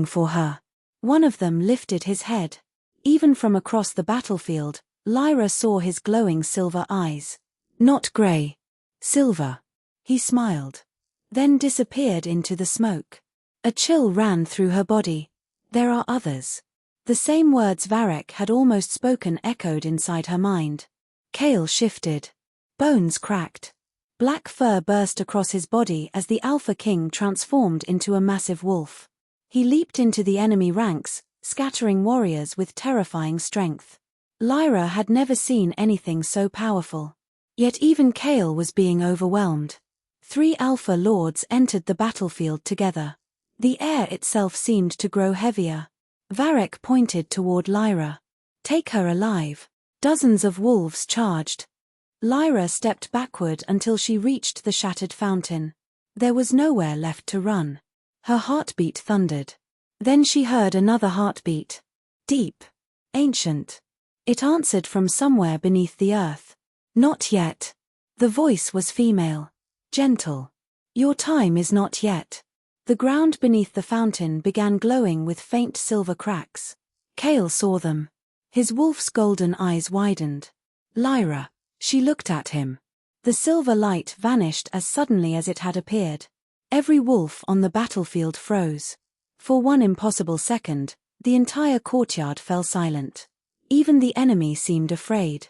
for her. One of them lifted his head. Even from across the battlefield, Lyra saw his glowing silver eyes. Not grey. Silver. He smiled. Then disappeared into the smoke. A chill ran through her body. There are others. The same words Varek had almost spoken echoed inside her mind. Kale shifted. Bones cracked. Black fur burst across his body as the Alpha King transformed into a massive wolf. He leaped into the enemy ranks, scattering warriors with terrifying strength. Lyra had never seen anything so powerful. Yet even Kale was being overwhelmed. 3 Alpha Lords entered the battlefield together. The air itself seemed to grow heavier. Varek pointed toward Lyra. "Take her alive." Dozens of wolves charged. Lyra stepped backward until she reached the shattered fountain. There was nowhere left to run. Her heartbeat thundered. Then she heard another heartbeat. Deep. Ancient. It answered from somewhere beneath the earth. "Not yet." The voice was female. Gentle. "Your time is not yet." The ground beneath the fountain began glowing with faint silver cracks. Kale saw them. His wolf's golden eyes widened. "Lyra." She looked at him. The silver light vanished as suddenly as it had appeared. Every wolf on the battlefield froze. For one impossible second, the entire courtyard fell silent. Even the enemy seemed afraid.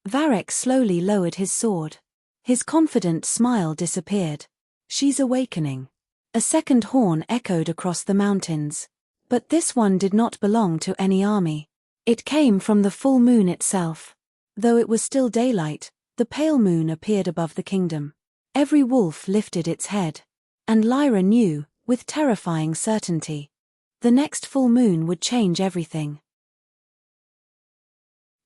Varek slowly lowered his sword. His confident smile disappeared. "She's awakening." A second horn echoed across the mountains. But this one did not belong to any army. It came from the full moon itself. Though it was still daylight, The pale moon appeared above the kingdom. Every wolf lifted its head. And Lyra knew, with terrifying certainty, the next full moon would change everything.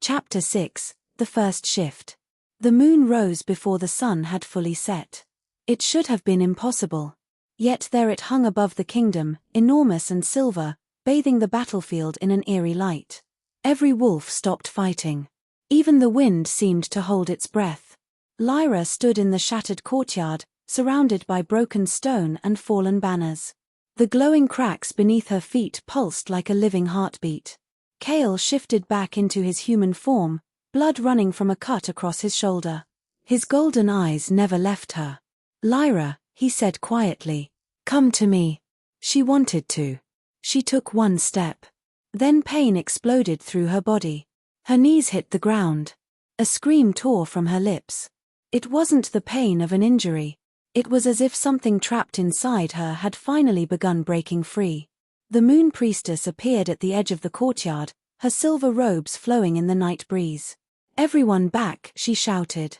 Chapter 6, The First Shift. The moon rose before the sun had fully set. It should have been impossible. Yet there it hung above the kingdom, enormous and silver, bathing the battlefield in an eerie light. Every wolf stopped fighting. Even the wind seemed to hold its breath. Lyra stood in the shattered courtyard, surrounded by broken stone and fallen banners. The glowing cracks beneath her feet pulsed like a living heartbeat. Kale shifted back into his human form, blood running from a cut across his shoulder. His golden eyes never left her. "Lyra," he said quietly, "come to me." She wanted to. She took one step. Then pain exploded through her body. Her knees hit the ground. A scream tore from her lips. It wasn't the pain of an injury. It was as if something trapped inside her had finally begun breaking free. The moon priestess appeared at the edge of the courtyard, her silver robes flowing in the night breeze. "Everyone back," she shouted.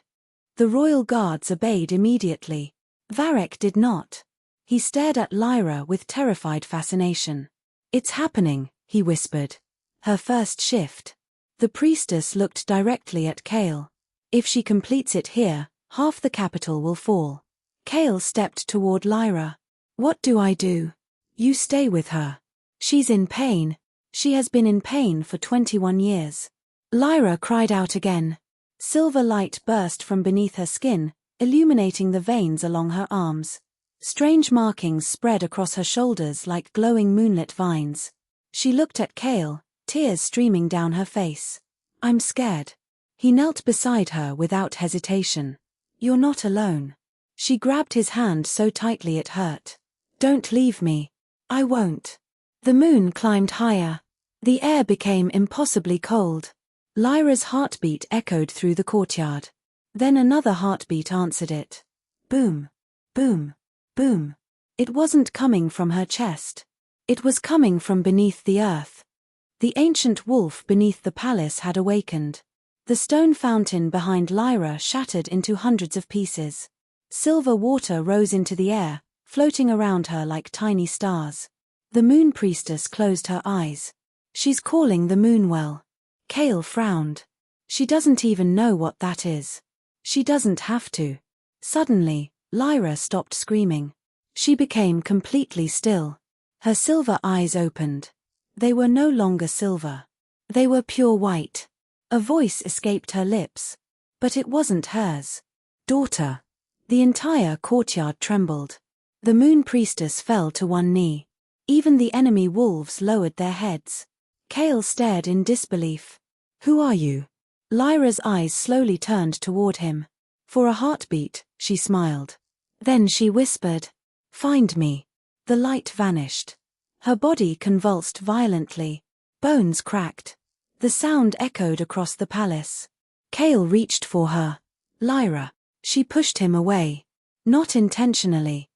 The royal guards obeyed immediately. Varek did not. He stared at Lyra with terrified fascination. "It's happening," he whispered. "Her first shift." The priestess looked directly at Kale. "If she completes it here, half the capital will fall." Kale stepped toward Lyra. "What do I do?" "You stay with her. She's in pain. She has been in pain for 21 years. Lyra cried out again. Silver light burst from beneath her skin, illuminating the veins along her arms. Strange markings spread across her shoulders like glowing moonlit vines. She looked at Kale, tears streaming down her face. "I'm scared." He knelt beside her without hesitation. "You're not alone." She grabbed his hand so tightly it hurt. "Don't leave me." "I won't." The moon climbed higher. The air became impossibly cold. Lyra's heartbeat echoed through the courtyard. Then another heartbeat answered it. Boom, boom, boom. It wasn't coming from her chest. It was coming from beneath the earth. The ancient wolf beneath the palace had awakened. The stone fountain behind Lyra shattered into hundreds of pieces. Silver water rose into the air, floating around her like tiny stars. The moon priestess closed her eyes. "She's calling the moon well." Kale frowned. "She doesn't even know what that is." "She doesn't have to." Suddenly, Lyra stopped screaming. She became completely still. Her silver eyes opened. They were no longer silver. They were pure white. A voice escaped her lips. But it wasn't hers. "Daughter." The entire courtyard trembled. The moon priestess fell to one knee. Even the enemy wolves lowered their heads. Kale stared in disbelief. "Who are you?" Lyra's eyes slowly turned toward him. For a heartbeat, she smiled. Then she whispered, "Find me." The light vanished. Her body convulsed violently. Bones cracked. The sound echoed across the palace. Kale reached for her. "Lyra." She pushed him away. Not intentionally.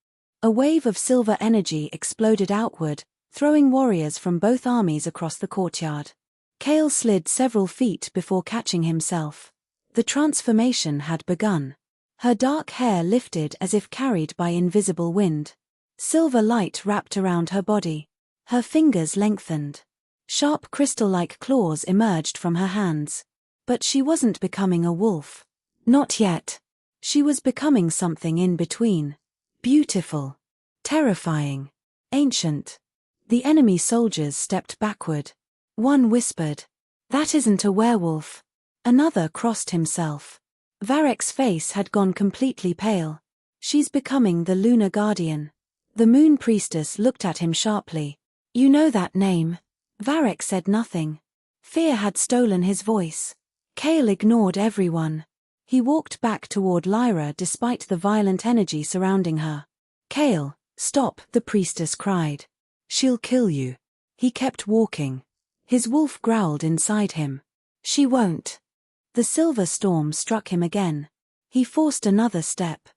A wave of silver energy exploded outward, throwing warriors from both armies across the courtyard. Kale slid several feet before catching himself. The transformation had begun. Her dark hair lifted as if carried by invisible wind. Silver light wrapped around her body. Her fingers lengthened. Sharp crystal-like claws emerged from her hands. But she wasn't becoming a wolf. Not yet. She was becoming something in between. Beautiful. Terrifying. Ancient. The enemy soldiers stepped backward. One whispered, "That isn't a werewolf." Another crossed himself. Varek's face had gone completely pale. "She's becoming the lunar guardian." The moon priestess looked at him sharply. "You know that name?" Varek said nothing. Fear had stolen his voice. Kale ignored everyone. He walked back toward Lyra despite the violent energy surrounding her. "Kale, stop," the priestess cried. "She'll kill you." He kept walking. His wolf growled inside him. "She won't." The silver storm struck him again. He forced another step.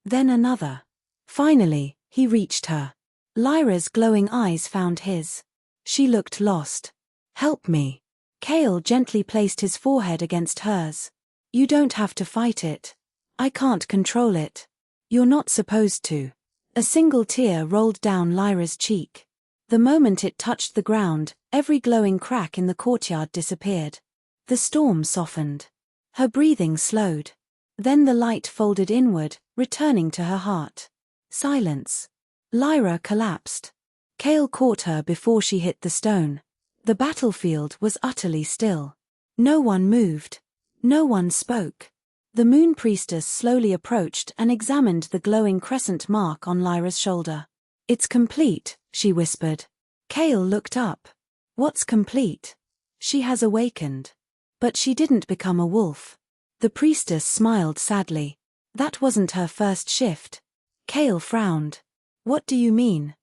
Then another. Finally, he reached her. Lyra's glowing eyes found his. She looked lost. "Help me." Kale gently placed his forehead against hers. You don't have to fight it. I can't control it. You're not supposed to. A single tear rolled down Lyra's cheek. The moment it touched the ground, every glowing crack in the courtyard disappeared. The storm softened. Her breathing slowed. Then the light folded inward, returning to her heart. Silence. Lyra collapsed. Cale caught her before she hit the stone. The battlefield was utterly still. No one moved. No one spoke. The moon priestess slowly approached and examined the glowing crescent mark on Lyra's shoulder. It's complete, she whispered. Cale looked up. What's complete? She has awakened. But she didn't become a wolf. The priestess smiled sadly. That wasn't her first shift. Cale frowned. What do you mean?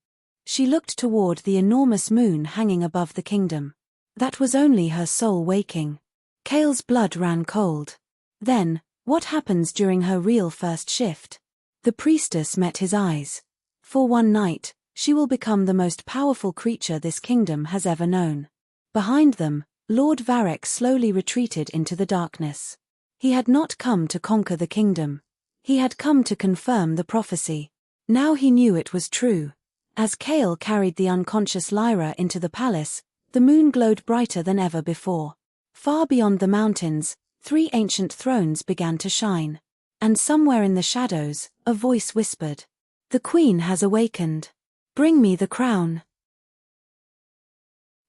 She looked toward the enormous moon hanging above the kingdom. That was only her soul waking. Cale's blood ran cold. Then, what happens during her real first shift? The priestess met his eyes. For one night, she will become the most powerful creature this kingdom has ever known. Behind them, Lord Varek slowly retreated into the darkness. He had not come to conquer the kingdom. He had come to confirm the prophecy. Now he knew it was true. As Cale carried the unconscious Lyra into the palace, the moon glowed brighter than ever before. Far beyond the mountains, 3 ancient thrones began to shine. And somewhere in the shadows, a voice whispered, "The queen has awakened. Bring me the crown."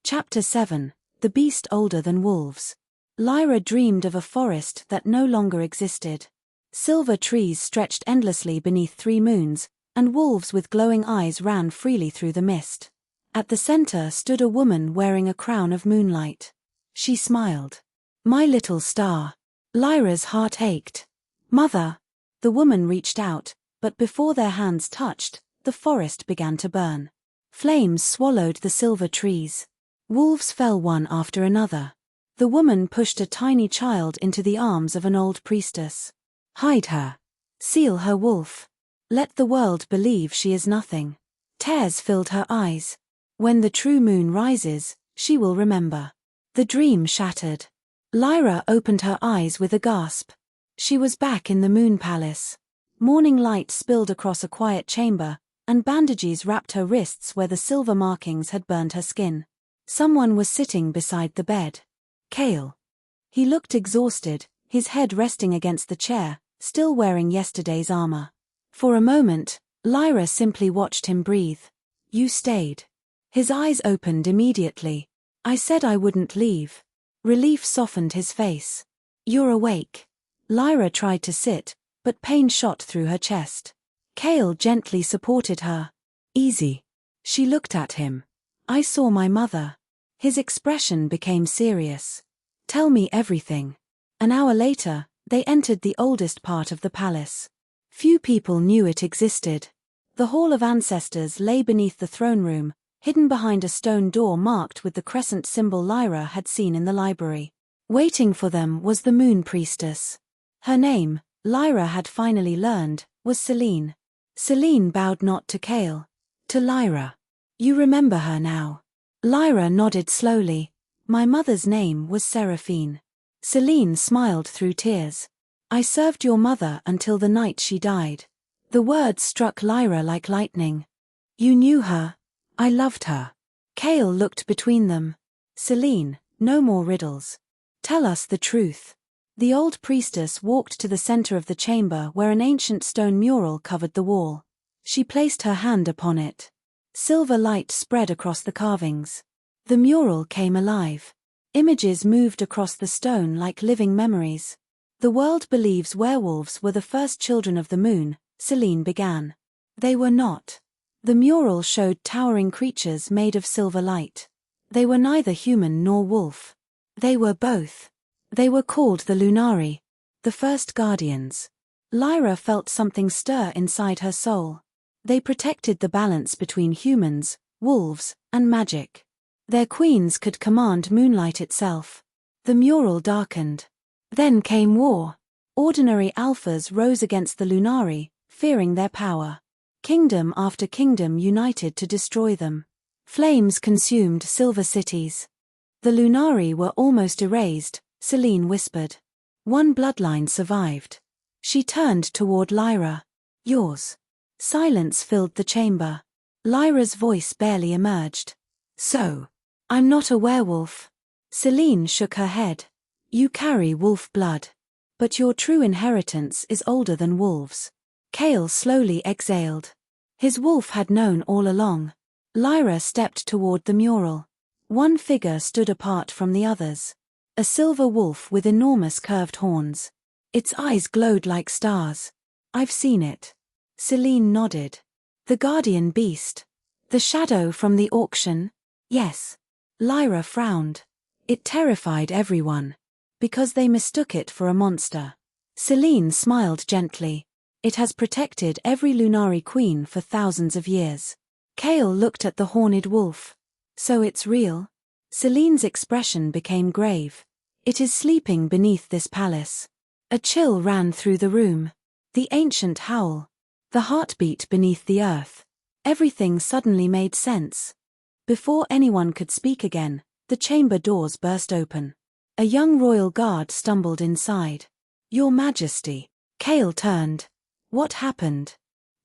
Chapter 7. The Beast Older Than Wolves. Lyra dreamed of a forest that no longer existed. Silver trees stretched endlessly beneath 3 moons, and wolves with glowing eyes ran freely through the mist. At the center stood a woman wearing a crown of moonlight. She smiled. "My little star." Lyra's heart ached. "Mother." The woman reached out, but before their hands touched, the forest began to burn. Flames swallowed the silver trees. Wolves fell one after another. The woman pushed a tiny child into the arms of an old priestess. "Hide her. Seal her, wolf. Let the world believe she is nothing." Tears filled her eyes. When the true moon rises, she will remember. The dream shattered. Lyra opened her eyes with a gasp. She was back in the moon palace. Morning light spilled across a quiet chamber, and bandages wrapped her wrists where the silver markings had burned her skin. Someone was sitting beside the bed. Cale. He looked exhausted, his head resting against the chair, still wearing yesterday's armor. For a moment, Lyra simply watched him breathe. "You stayed." His eyes opened immediately. "I said I wouldn't leave." Relief softened his face. "You're awake." Lyra tried to sit, but pain shot through her chest. Cale gently supported her. "Easy." She looked at him. "I saw my mother." His expression became serious. "Tell me everything." An hour later, they entered the oldest part of the palace. Few people knew it existed. The Hall of Ancestors lay beneath the throne room, hidden behind a stone door marked with the crescent symbol Lyra had seen in the library. Waiting for them was the moon priestess. Her name, Lyra had finally learned, was Selene. Selene bowed not to Cale, to Lyra. "You remember her now?" Lyra nodded slowly. "My mother's name was Seraphine." Selene smiled through tears. "I served your mother until the night she died." The words struck Lyra like lightning. "You knew her." "I loved her." Cale looked between them. "Selene, no more riddles. Tell us the truth." The old priestess walked to the center of the chamber where an ancient stone mural covered the wall. She placed her hand upon it. Silver light spread across the carvings. The mural came alive. Images moved across the stone like living memories. "The world believes werewolves were the first children of the moon," Selene began. "They were not." The mural showed towering creatures made of silver light. They were neither human nor wolf. They were both. They were called the Lunari, the first guardians. Lyra felt something stir inside her soul. They protected the balance between humans, wolves, and magic. Their queens could command moonlight itself. The mural darkened. Then came war. Ordinary alphas rose against the Lunari, fearing their power. Kingdom after kingdom united to destroy them. Flames consumed silver cities. "The Lunari were almost erased," Selene whispered. One bloodline survived. She turned toward Lyra. Yours. Silence filled the chamber. Lyra's voice barely emerged. So, I'm not a werewolf. Celine shook her head. You carry wolf blood. But your true inheritance is older than wolves. Cale slowly exhaled. His wolf had known all along. Lyra stepped toward the mural. One figure stood apart from the others. A silver wolf with enormous curved horns. Its eyes glowed like stars. I've seen it. Celine nodded. The guardian beast. The shadow from the auction? Yes. Lyra frowned. It terrified everyone. Because they mistook it for a monster. Celine smiled gently. It has protected every Lunari queen for thousands of years. Cale looked at the horned wolf. So it's real? Celine's expression became grave. It is sleeping beneath this palace. A chill ran through the room. The ancient howl. The heartbeat beneath the earth. Everything suddenly made sense. Before anyone could speak again, the chamber doors burst open. A young royal guard stumbled inside. Your Majesty. Cale turned. What happened?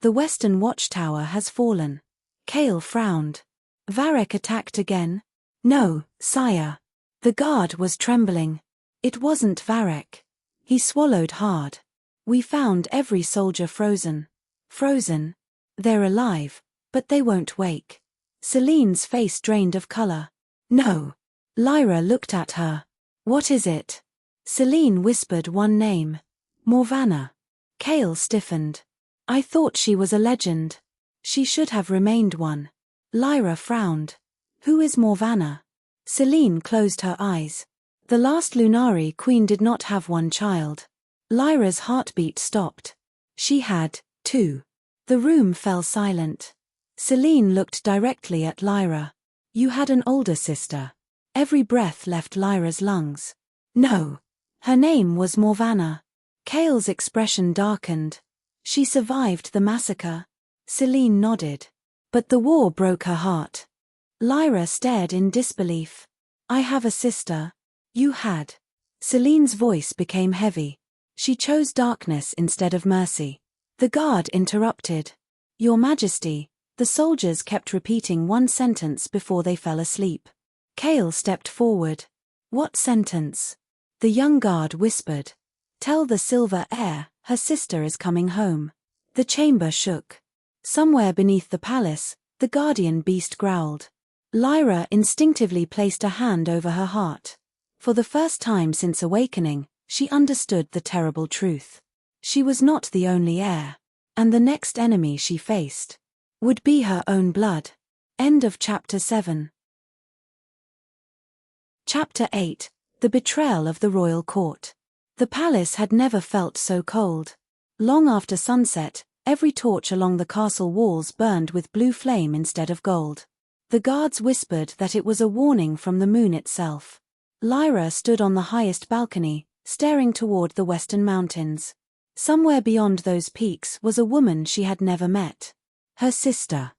The western watchtower has fallen. Cale frowned. Varek attacked again? No, sire. The guard was trembling. It wasn't Varek. He swallowed hard. We found every soldier frozen. Frozen? They're alive, but they won't wake. Celine's face drained of color. No. Lyra looked at her. What is it? Celine whispered one name. Morvanna. Cale stiffened. I thought she was a legend. She should have remained one. Lyra frowned. Who is Morvanna? Celine closed her eyes. The last Lunari queen did not have one child. Lyra's heartbeat stopped. She had two. The room fell silent. Celine looked directly at Lyra. You had an older sister. Every breath left Lyra's lungs. No. Her name was Morvanna. Cale's expression darkened. She survived the massacre. Celine nodded. But the war broke her heart. Lyra stared in disbelief. I have a sister. You had. Celine's voice became heavy. She chose darkness instead of mercy. The guard interrupted. Your Majesty. The soldiers kept repeating one sentence before they fell asleep. Cale stepped forward. What sentence? The young guard whispered. Tell the silver heir, her sister is coming home. The chamber shook. Somewhere beneath the palace, the guardian beast growled. Lyra instinctively placed a hand over her heart. For the first time since awakening, she understood the terrible truth. She was not the only heir. And the next enemy she faced would be her own blood. End of Chapter 7. Chapter 8. The Betrayal of the Royal Court. The palace had never felt so cold. Long after sunset, every torch along the castle walls burned with blue flame instead of gold. The guards whispered that it was a warning from the moon itself. Lyra stood on the highest balcony, staring toward the western mountains. Somewhere beyond those peaks was a woman she had never met. Her sister.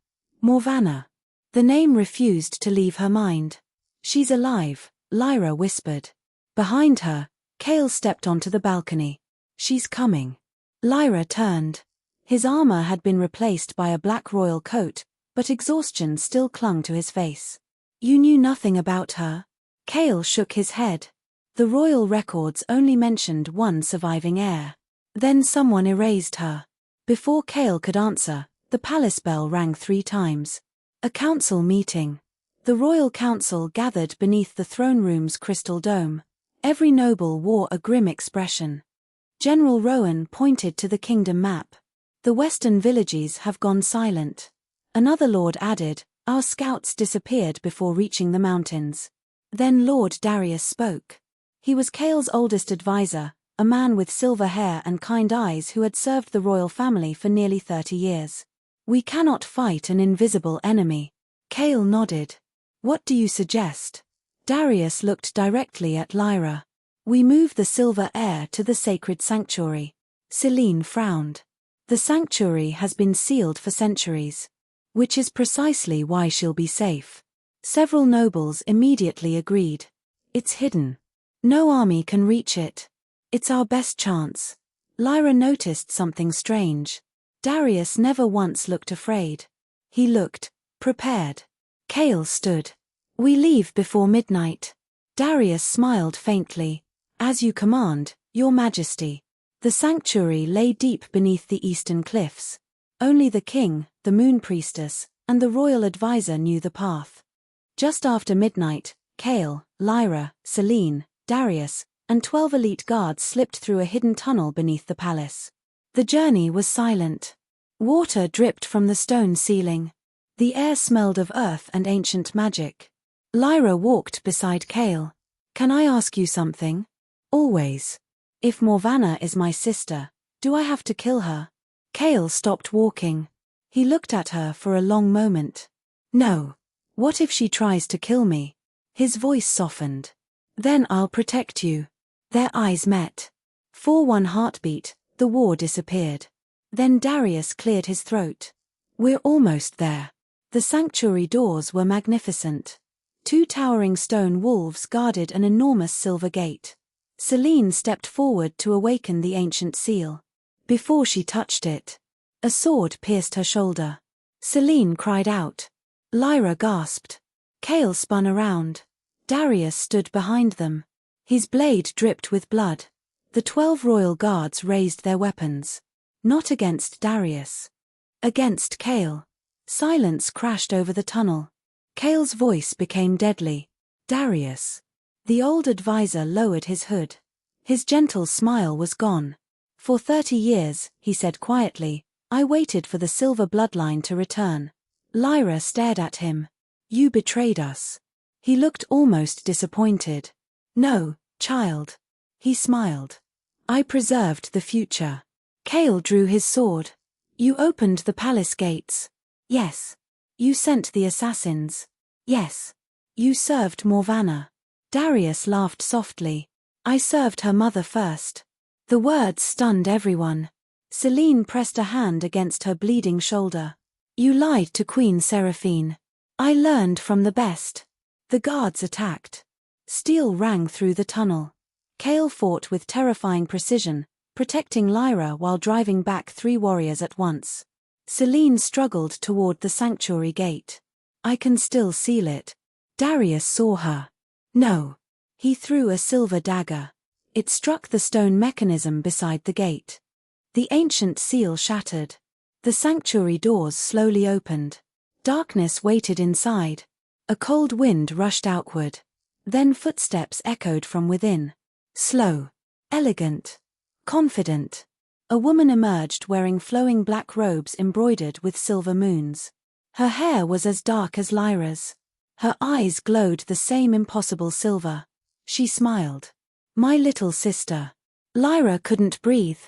Morvanna. The name refused to leave her mind. She's alive, Lyra whispered. Behind her, Cale stepped onto the balcony. She's coming. Lyra turned. His armor had been replaced by a black royal coat, but exhaustion still clung to his face. You knew nothing about her? Cale shook his head. The royal records only mentioned one surviving heir. Then someone erased her. Before Cale could answer, the palace bell rang 3 times. A council meeting. The royal council gathered beneath the throne room's crystal dome. Every noble wore a grim expression. General Rowan pointed to the kingdom map. The western villages have gone silent. Another lord added, our scouts disappeared before reaching the mountains. Then Lord Darius spoke. He was Cale's oldest advisor, a man with silver hair and kind eyes who had served the royal family for nearly 30 years. We cannot fight an invisible enemy. Cale nodded. What do you suggest? Darius looked directly at Lyra. We move the silver heir to the sacred sanctuary. Celine frowned. The sanctuary has been sealed for centuries. Which is precisely why she'll be safe. Several nobles immediately agreed. It's hidden. No army can reach it. It's our best chance. Lyra noticed something strange. Darius never once looked afraid. He looked prepared. Cale stood. We leave before midnight. Darius smiled faintly. As you command, Your Majesty. The sanctuary lay deep beneath the eastern cliffs. Only the king, the moon priestess, and the royal advisor knew the path. Just after midnight, Cale, Lyra, Selene, Darius, and 12 elite guards slipped through a hidden tunnel beneath the palace. The journey was silent. Water dripped from the stone ceiling. The air smelled of earth and ancient magic. Lyra walked beside Cale. Can I ask you something? Always. If Morvanna is my sister, do I have to kill her? Cale stopped walking. He looked at her for a long moment. No. What if she tries to kill me? His voice softened. Then I'll protect you. Their eyes met. For one heartbeat, the war disappeared. Then Darius cleared his throat. We're almost there. The sanctuary doors were magnificent. 2 towering stone wolves guarded an enormous silver gate. Selene stepped forward to awaken the ancient seal. Before she touched it, a sword pierced her shoulder. Selene cried out. Lyra gasped. Cale spun around. Darius stood behind them. His blade dripped with blood. The 12 royal guards raised their weapons. Not against Darius. Against Cale. Silence crashed over the tunnel. Cale's voice became deadly. Darius. The old advisor lowered his hood. His gentle smile was gone. For 30 years, he said quietly, I waited for the silver bloodline to return. Lyra stared at him. You betrayed us. He looked almost disappointed. No, child. He smiled. I preserved the future. Cale drew his sword. You opened the palace gates. Yes. You sent the assassins. Yes. You served Morvanna. Darius laughed softly. I served her mother first. The words stunned everyone. Selene pressed a hand against her bleeding shoulder. You lied to Queen Seraphine. I learned from the best. The guards attacked. Steel rang through the tunnel. Cale fought with terrifying precision, protecting Lyra while driving back 3 warriors at once. Selene struggled toward the sanctuary gate. I can still seal it. Darius saw her. No. He threw a silver dagger. It struck the stone mechanism beside the gate. The ancient seal shattered. The sanctuary doors slowly opened. Darkness waited inside. A cold wind rushed outward. Then footsteps echoed from within. Slow. Elegant. Confident. A woman emerged wearing flowing black robes embroidered with silver moons. Her hair was as dark as Lyra's. Her eyes glowed the same impossible silver. She smiled. My little sister. Lyra couldn't breathe.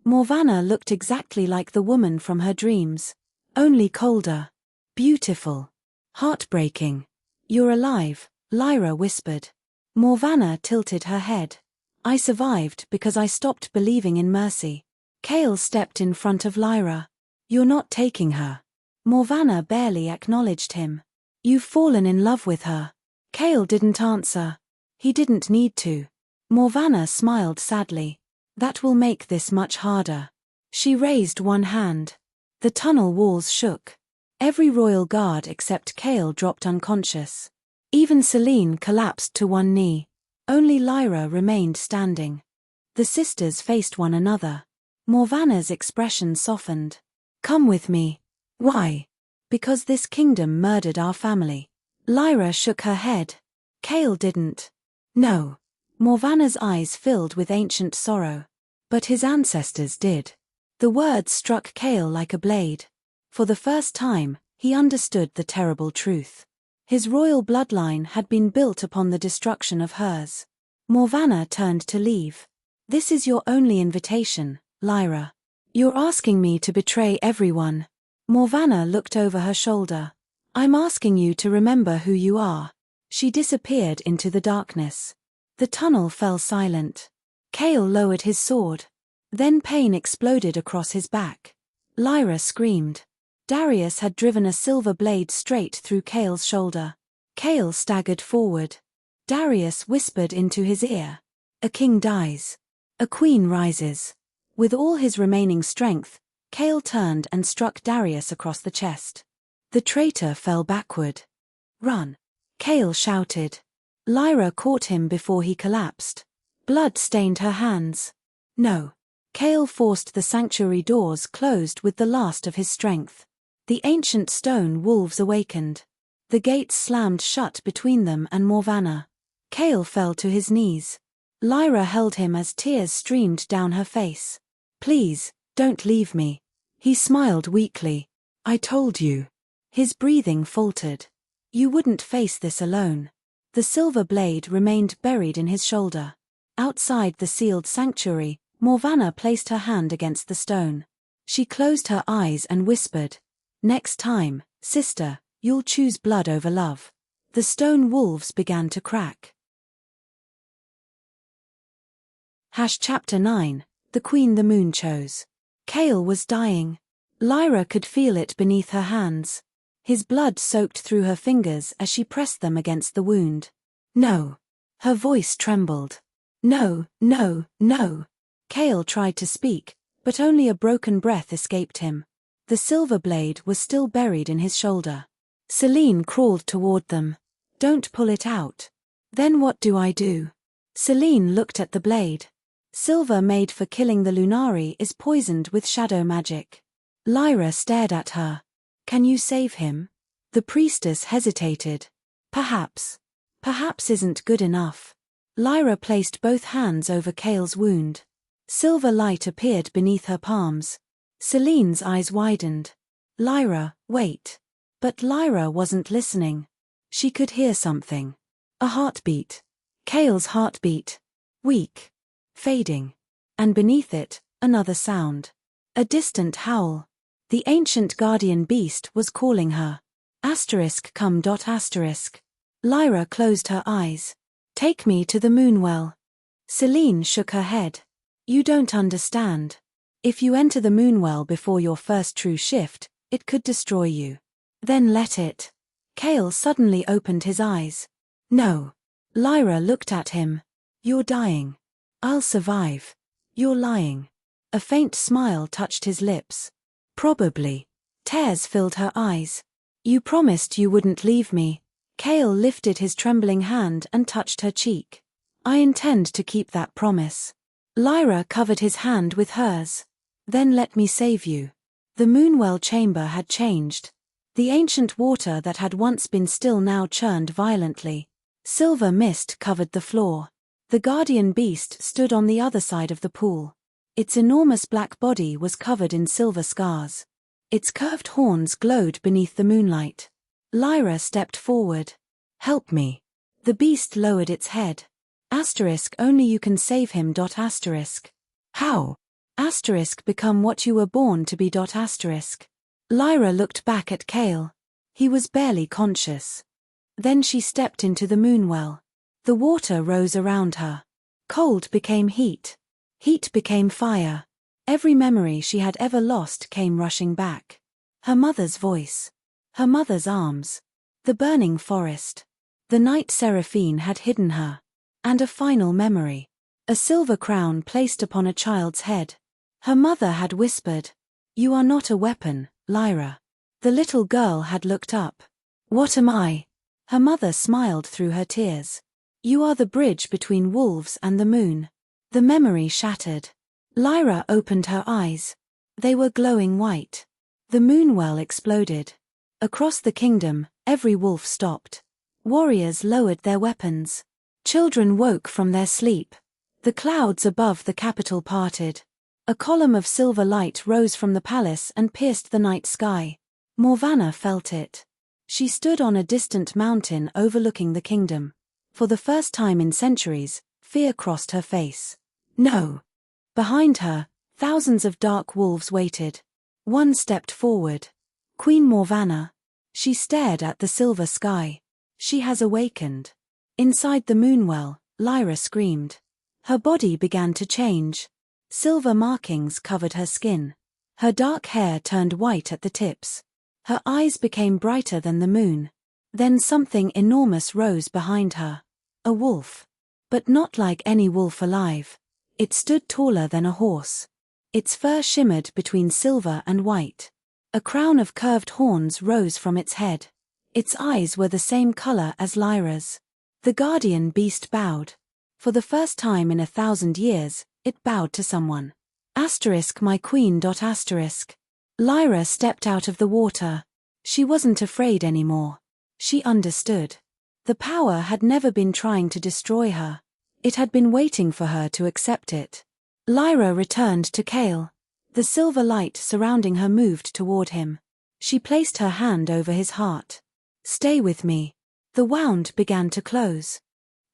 Morvanna looked exactly like the woman from her dreams. Only colder. Beautiful. Heartbreaking. You're alive, Lyra whispered. Morvanna tilted her head. I survived because I stopped believing in mercy. Cale stepped in front of Lyra. You're not taking her. Morvanna barely acknowledged him. You've fallen in love with her. Cale didn't answer. He didn't need to. Morvanna smiled sadly. That will make this much harder. She raised one hand. The tunnel walls shook. Every royal guard except Cale dropped unconscious. Even Selene collapsed to one knee. Only Lyra remained standing. The sisters faced one another. Morvanna's expression softened. Come with me. Why? Because this kingdom murdered our family. Lyra shook her head. Cale didn't. No. Morvanna's eyes filled with ancient sorrow. But his ancestors did. The words struck Cale like a blade. For the first time, he understood the terrible truth. His royal bloodline had been built upon the destruction of hers. Morvanna turned to leave. This is your only invitation, Lyra. You're asking me to betray everyone. Morvanna looked over her shoulder. I'm asking you to remember who you are. She disappeared into the darkness. The tunnel fell silent. Cale lowered his sword. Then pain exploded across his back. Lyra screamed. Darius had driven a silver blade straight through Cale's shoulder. Cale staggered forward. Darius whispered into his ear. A king dies. A queen rises. With all his remaining strength, Kale turned and struck Darius across the chest. The traitor fell backward. Run! Kale shouted. Lyra caught him before he collapsed. Blood stained her hands. No. Kale forced the sanctuary doors closed with the last of his strength. The ancient stone wolves awakened. The gates slammed shut between them and Morvanna. Kale fell to his knees. Lyra held him as tears streamed down her face. Please, don't leave me. He smiled weakly. I told you. His breathing faltered. You wouldn't face this alone. The silver blade remained buried in his shoulder. Outside the sealed sanctuary, Morvanna placed her hand against the stone. She closed her eyes and whispered, Next time, sister, you'll choose blood over love. The stone wolves began to crack. Chapter 9, The Queen the Moon Chose. Kale was dying. Lyra could feel it beneath her hands. His blood soaked through her fingers as she pressed them against the wound. No. Her voice trembled. No, no, no. Kale tried to speak, but only a broken breath escaped him. The silver blade was still buried in his shoulder. Celine crawled toward them. Don't pull it out. Then what do I do? Celine looked at the blade. Silver made for killing the Lunari is poisoned with shadow magic. Lyra stared at her. Can you save him? The priestess hesitated. Perhaps. Perhaps isn't good enough. Lyra placed both hands over Kale's wound. Silver light appeared beneath her palms. Celine's eyes widened. Lyra, wait. But Lyra wasn't listening. She could hear something. A heartbeat. Kale's heartbeat. Weak. Fading. And beneath it, another sound. A distant howl. The ancient guardian beast was calling her. Come. Lyra closed her eyes. Take me to the Moonwell. Celine shook her head. You don't understand. If you enter the Moonwell before your first true shift, it could destroy you. Then let it. Kale suddenly opened his eyes. No. Lyra looked at him. You're dying. I'll survive. You're lying. A faint smile touched his lips. Probably. Tears filled her eyes. You promised you wouldn't leave me. Kale lifted his trembling hand and touched her cheek. I intend to keep that promise. Lyra covered his hand with hers. Then let me save you. The Moonwell chamber had changed. The ancient water that had once been still now churned violently. Silver mist covered the floor. The guardian beast stood on the other side of the pool. Its enormous black body was covered in silver scars. Its curved horns glowed beneath the moonlight. Lyra stepped forward. Help me. The beast lowered its head. Only you can save him. How? Become what you were born to be. Lyra looked back at Kale. He was barely conscious. Then she stepped into the Moonwell. The water rose around her. Cold became heat. Heat became fire. Every memory she had ever lost came rushing back. Her mother's voice. Her mother's arms. The burning forest. The night Seraphine had hidden her. And a final memory. A silver crown placed upon a child's head. Her mother had whispered, You are not a weapon, Lyra. The little girl had looked up. What am I? Her mother smiled through her tears. You are the bridge between wolves and the moon. The memory shattered. Lyra opened her eyes. They were glowing white. The Moonwell exploded. Across the kingdom, every wolf stopped. Warriors lowered their weapons. Children woke from their sleep. The clouds above the capital parted. A column of silver light rose from the palace and pierced the night sky. Morvanna felt it. She stood on a distant mountain overlooking the kingdom. For the first time in centuries, fear crossed her face. No. Behind her, thousands of dark wolves waited. One stepped forward. Queen Morvanna. She stared at the silver sky. She has awakened. Inside the Moonwell, Lyra screamed. Her body began to change. Silver markings covered her skin. Her dark hair turned white at the tips. Her eyes became brighter than the moon. Then something enormous rose behind her. A wolf. But not like any wolf alive. It stood taller than a horse. Its fur shimmered between silver and white. A crown of curved horns rose from its head. Its eyes were the same color as Lyra's. The guardian beast bowed. For the first time in 1,000 years, it bowed to someone. My queen. Lyra stepped out of the water. She wasn't afraid anymore. She understood. The power had never been trying to destroy her. It had been waiting for her to accept it. Lyra returned to Kale. The silver light surrounding her moved toward him. She placed her hand over his heart. Stay with me. The wound began to close.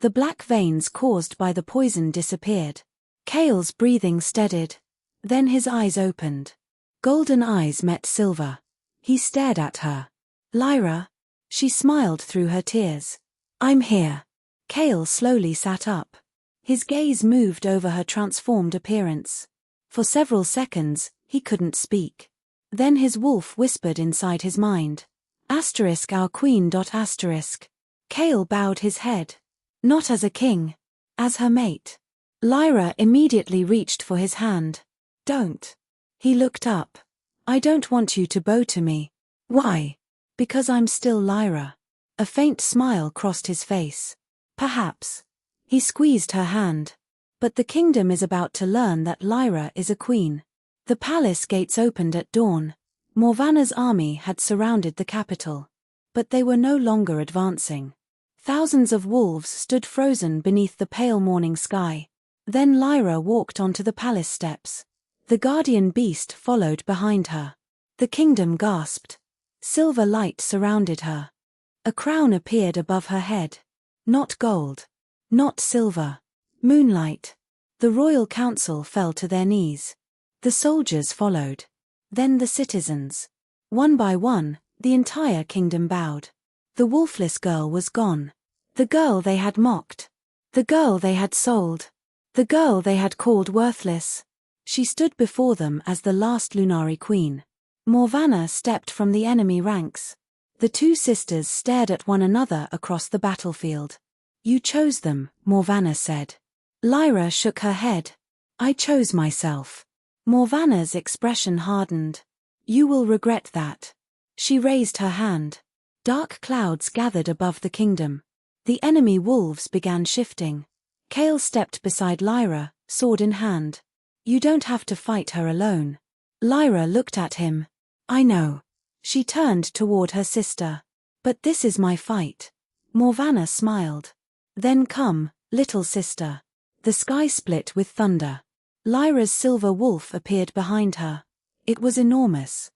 The black veins caused by the poison disappeared. Kale's breathing steadied. Then his eyes opened. Golden eyes met silver. He stared at her. Lyra. She smiled through her tears. I'm here. Kale slowly sat up. His gaze moved over her transformed appearance. For several seconds, he couldn't speak. Then his wolf whispered inside his mind. Our queen. Kale bowed his head. Not as a king. As her mate. Lyra immediately reached for his hand. Don't. He looked up. I don't want you to bow to me. Why? Because I'm still Lyra. A faint smile crossed his face. Perhaps. He squeezed her hand. But the kingdom is about to learn that Lyra is a queen. The palace gates opened at dawn. Morvana's army had surrounded the capital. But they were no longer advancing. Thousands of wolves stood frozen beneath the pale morning sky. Then Lyra walked onto the palace steps. The guardian beast followed behind her. The kingdom gasped. Silver light surrounded her. A crown appeared above her head. Not gold. Not silver. Moonlight. The royal council fell to their knees. The soldiers followed. Then the citizens. One by one, the entire kingdom bowed. The wolfless girl was gone. The girl they had mocked. The girl they had sold. The girl they had called worthless. She stood before them as the last Lunari queen. Morvana stepped from the enemy ranks. The two sisters stared at one another across the battlefield. You chose them, Morvana said. Lyra shook her head. I chose myself. Morvana's expression hardened. You will regret that. She raised her hand. Dark clouds gathered above the kingdom. The enemy wolves began shifting. Kale stepped beside Lyra, sword in hand. You don't have to fight her alone. Lyra looked at him. I know. She turned toward her sister. But this is my fight. Morvana smiled. Then come, little sister. The sky split with thunder. Lyra's silver wolf appeared behind her. It was enormous.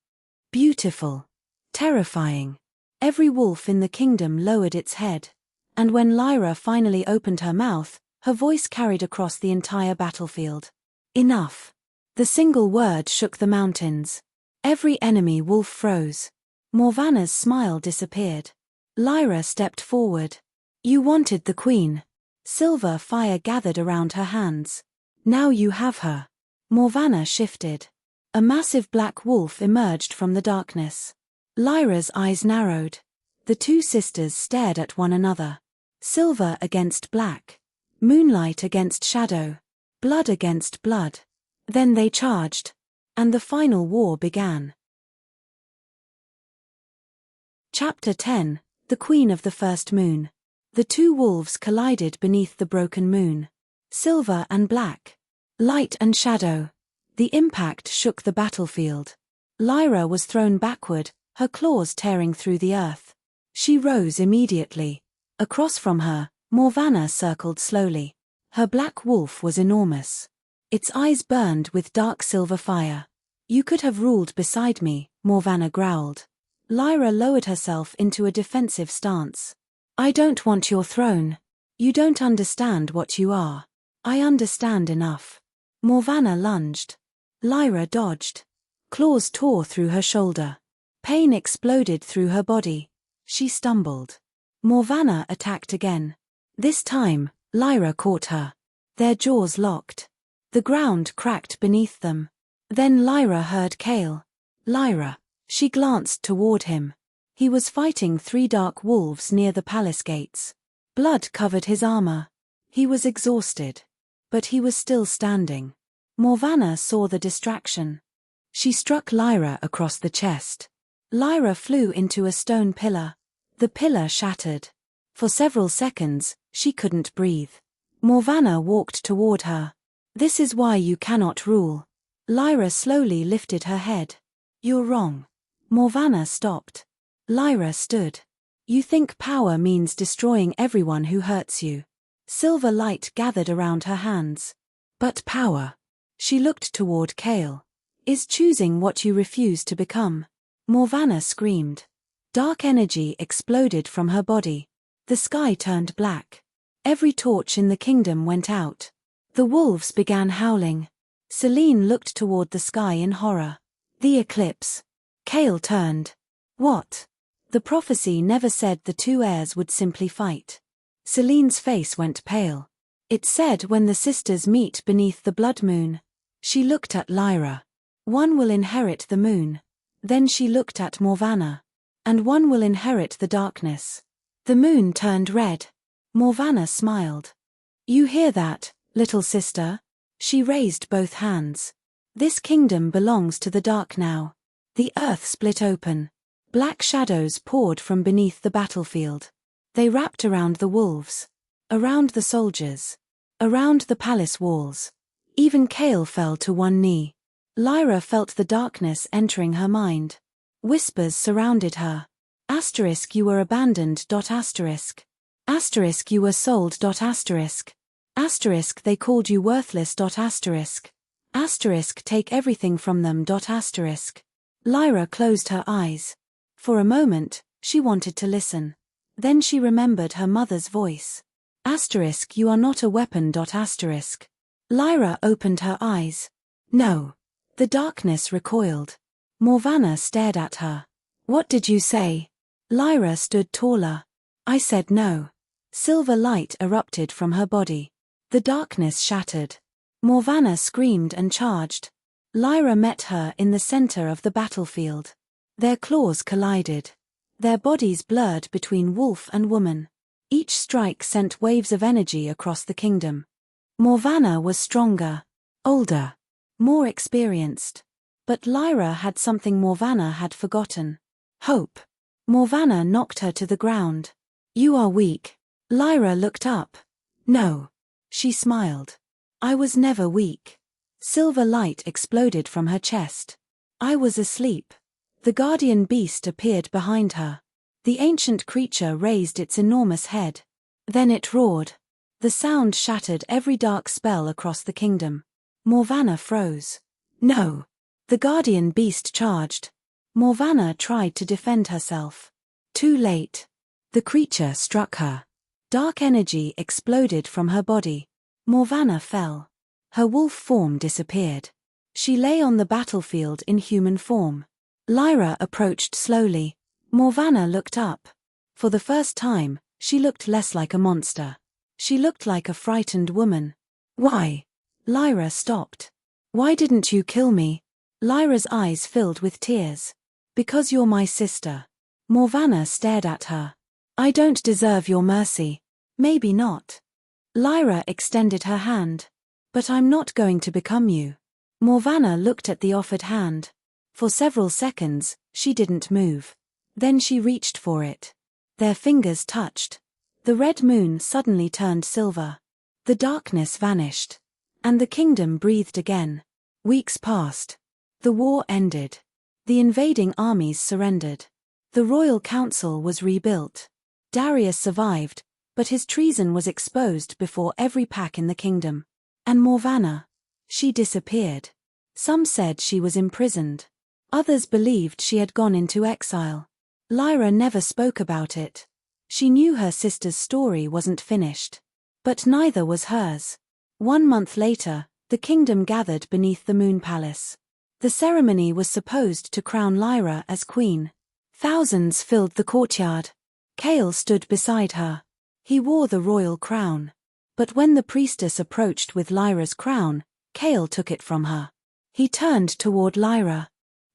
Beautiful. Terrifying. Every wolf in the kingdom lowered its head. And when Lyra finally opened her mouth, her voice carried across the entire battlefield. Enough. The single word shook the mountains. Every enemy wolf froze. Morvana's smile disappeared. Lyra stepped forward. You wanted the queen. Silver fire gathered around her hands. Now you have her. Morvana shifted. A massive black wolf emerged from the darkness. Lyra's eyes narrowed. The two sisters stared at one another. Silver against black. Moonlight against shadow. Blood against blood. Then they charged. And the final war began. Chapter 10, The Queen of the First Moon. The two wolves collided beneath the broken moon. Silver and black. Light and shadow. The impact shook the battlefield. Lyra was thrown backward, her claws tearing through the earth. She rose immediately. Across from her, Morvana circled slowly. Her black wolf was enormous. Its eyes burned with dark silver fire. You could have ruled beside me, Morvana growled. Lyra lowered herself into a defensive stance. I don't want your throne. You don't understand what you are. I understand enough. Morvana lunged. Lyra dodged. Claws tore through her shoulder. Pain exploded through her body. She stumbled. Morvana attacked again. This time, Lyra caught her. Their jaws locked. The ground cracked beneath them. Then Lyra heard Kale. Lyra. She glanced toward him. He was fighting three dark wolves near the palace gates. Blood covered his armor. He was exhausted. But he was still standing. Morvana saw the distraction. She struck Lyra across the chest. Lyra flew into a stone pillar. The pillar shattered. For several seconds, she couldn't breathe. Morvana walked toward her. "This is why you cannot rule." Lyra slowly lifted her head. "You're wrong." Morvana stopped. Lyra stood. "You think power means destroying everyone who hurts you." Silver light gathered around her hands. "But power," she looked toward Kale, "is choosing what you refuse to become." Morvana screamed. Dark energy exploded from her body. The sky turned black. Every torch in the kingdom went out. The wolves began howling. Selene looked toward the sky in horror. The eclipse. Kale turned. "What?" The prophecy never said the two heirs would simply fight. Selene's face went pale. "It said when the sisters meet beneath the blood moon." She looked at Lyra. "One will inherit the moon." Then she looked at Morvana. "And one will inherit the darkness." The moon turned red. Morvana smiled. "You hear that, little sister?" She raised both hands. "This kingdom belongs to the dark now." The earth split open. Black shadows poured from beneath the battlefield. They wrapped around the wolves, around the soldiers, around the palace walls. Even Kale fell to one knee. Lyra felt the darkness entering her mind. Whispers surrounded her. Asterisk, you were abandoned. Asterisk. Asterisk, you were sold. Asterisk. Asterisk, they called you worthless. Asterisk. Asterisk, take everything from them. Asterisk. Lyra closed her eyes. For a moment, she wanted to listen. Then she remembered her mother's voice. Asterisk, you are not a weapon. Asterisk. Lyra opened her eyes. No. The darkness recoiled. Morvana stared at her. "What did you say?" Lyra stood taller. "I said no." Silver light erupted from her body. The darkness shattered. Morvana screamed and charged. Lyra met her in the center of the battlefield. Their claws collided. Their bodies blurred between wolf and woman. Each strike sent waves of energy across the kingdom. Morvana was stronger, older, more experienced. But Lyra had something Morvana had forgotten. Hope. Morvana knocked her to the ground. "You are weak." Lyra looked up. "No." She smiled. "I was never weak." Silver light exploded from her chest. "I was asleep." The guardian beast appeared behind her. The ancient creature raised its enormous head. Then it roared. The sound shattered every dark spell across the kingdom. Morvana froze. "No." The guardian beast charged. Morvana tried to defend herself. Too late. The creature struck her. Dark energy exploded from her body. Morvana fell. Her wolf form disappeared. She lay on the battlefield in human form. Lyra approached slowly. Morvana looked up. For the first time, she looked less like a monster. She looked like a frightened woman. "Why?" Lyra stopped. "Why didn't you kill me?" Lyra's eyes filled with tears. "Because you're my sister." Morvana stared at her. "I don't deserve your mercy." "Maybe not." Lyra extended her hand. "But I'm not going to become you." Morvana looked at the offered hand. For several seconds, she didn't move. Then she reached for it. Their fingers touched. The red moon suddenly turned silver. The darkness vanished. And the kingdom breathed again. Weeks passed. The war ended. The invading armies surrendered. The royal council was rebuilt. Darius survived, but his treason was exposed before every pack in the kingdom. And Morvana? She disappeared. Some said she was imprisoned. Others believed she had gone into exile. Lyra never spoke about it. She knew her sister's story wasn't finished. But neither was hers. 1 month later, the kingdom gathered beneath the Moon Palace. The ceremony was supposed to crown Lyra as queen. Thousands filled the courtyard. Kale stood beside her. He wore the royal crown. But when the priestess approached with Lyra's crown, Kale took it from her. He turned toward Lyra.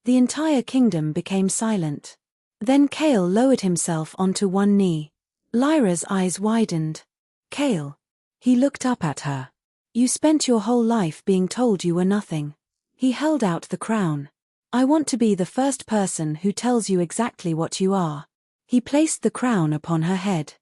The entire kingdom became silent. Then Kale lowered himself onto one knee. Lyra's eyes widened. "Kale." He looked up at her. You spent your whole life being told you were nothing. He held out the crown. I want to be the first person who tells you exactly what you are. He placed the crown upon her head.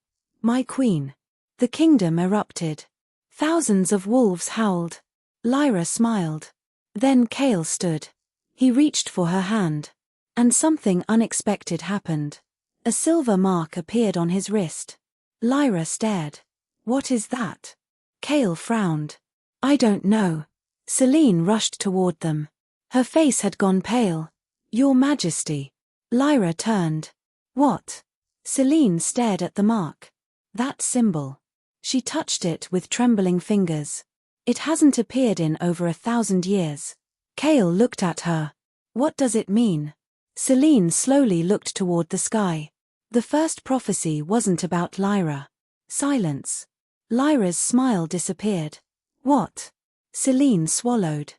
My queen. The kingdom erupted. Thousands of wolves howled. Lyra smiled. Then Cale stood. He reached for her hand. And something unexpected happened. A silver mark appeared on his wrist. Lyra stared. What is that? Cale frowned. I don't know. Celine rushed toward them. Her face had gone pale. Your Majesty. Lyra turned. What? Celine stared at the mark. That symbol. She touched it with trembling fingers. It hasn't appeared in over 1,000 years. Cale looked at her. What does it mean? Celine slowly looked toward the sky. The first prophecy wasn't about Lyra. Silence. Lyra's smile disappeared. What? Celine swallowed.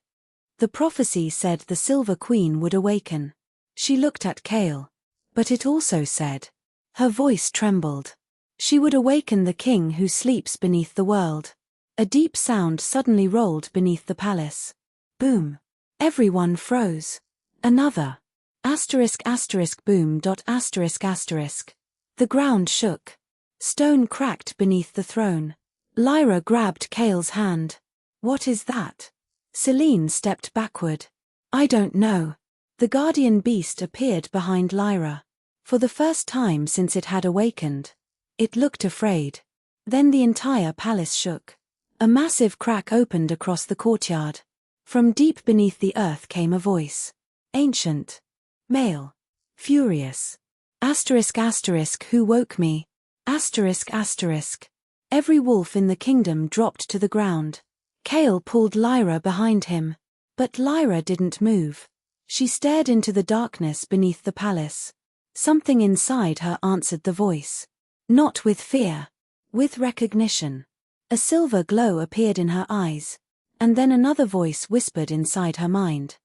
The prophecy said the Silver Queen would awaken. She looked at Cale. But it also said. Her voice trembled. She would awaken the king who sleeps beneath the world. A deep sound suddenly rolled beneath the palace. Boom. Everyone froze. Another. Asterisk asterisk boom dot asterisk asterisk. The ground shook. Stone cracked beneath the throne. Lyra grabbed Cale's hand. What is that? Celine stepped backward. I don't know. The guardian beast appeared behind Lyra. For the first time since it had awakened. It looked afraid. Then the entire palace shook. A massive crack opened across the courtyard. From deep beneath the earth came a voice. Ancient. Male. Furious. Asterisk asterisk who woke me? Asterisk asterisk. Every wolf in the kingdom dropped to the ground. Cale pulled Lyra behind him. But Lyra didn't move. She stared into the darkness beneath the palace. Something inside her answered the voice. Not with fear. With recognition. A silver glow appeared in her eyes. And then another voice whispered inside her mind.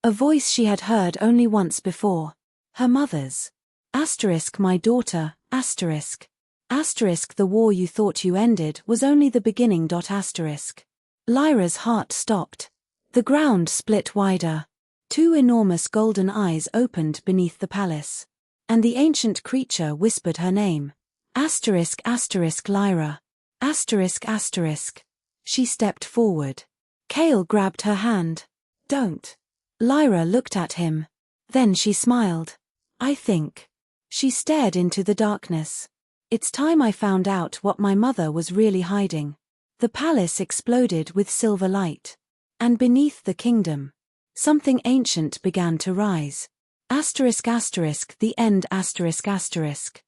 A voice she had heard only once before. Her mother's. Asterisk my daughter, asterisk. Asterisk the war you thought you ended was only the beginning. Asterisk. Lyra's heart stopped. The ground split wider. Two enormous golden eyes opened beneath the palace. And the ancient creature whispered her name. Asterisk asterisk Lyra. Asterisk asterisk. She stepped forward. Cale grabbed her hand. Don't. Lyra looked at him. Then she smiled. I think. She stared into the darkness. It's time I found out what my mother was really hiding. The palace exploded with silver light. And beneath the kingdom, something ancient began to rise. Asterisk asterisk the end asterisk asterisk.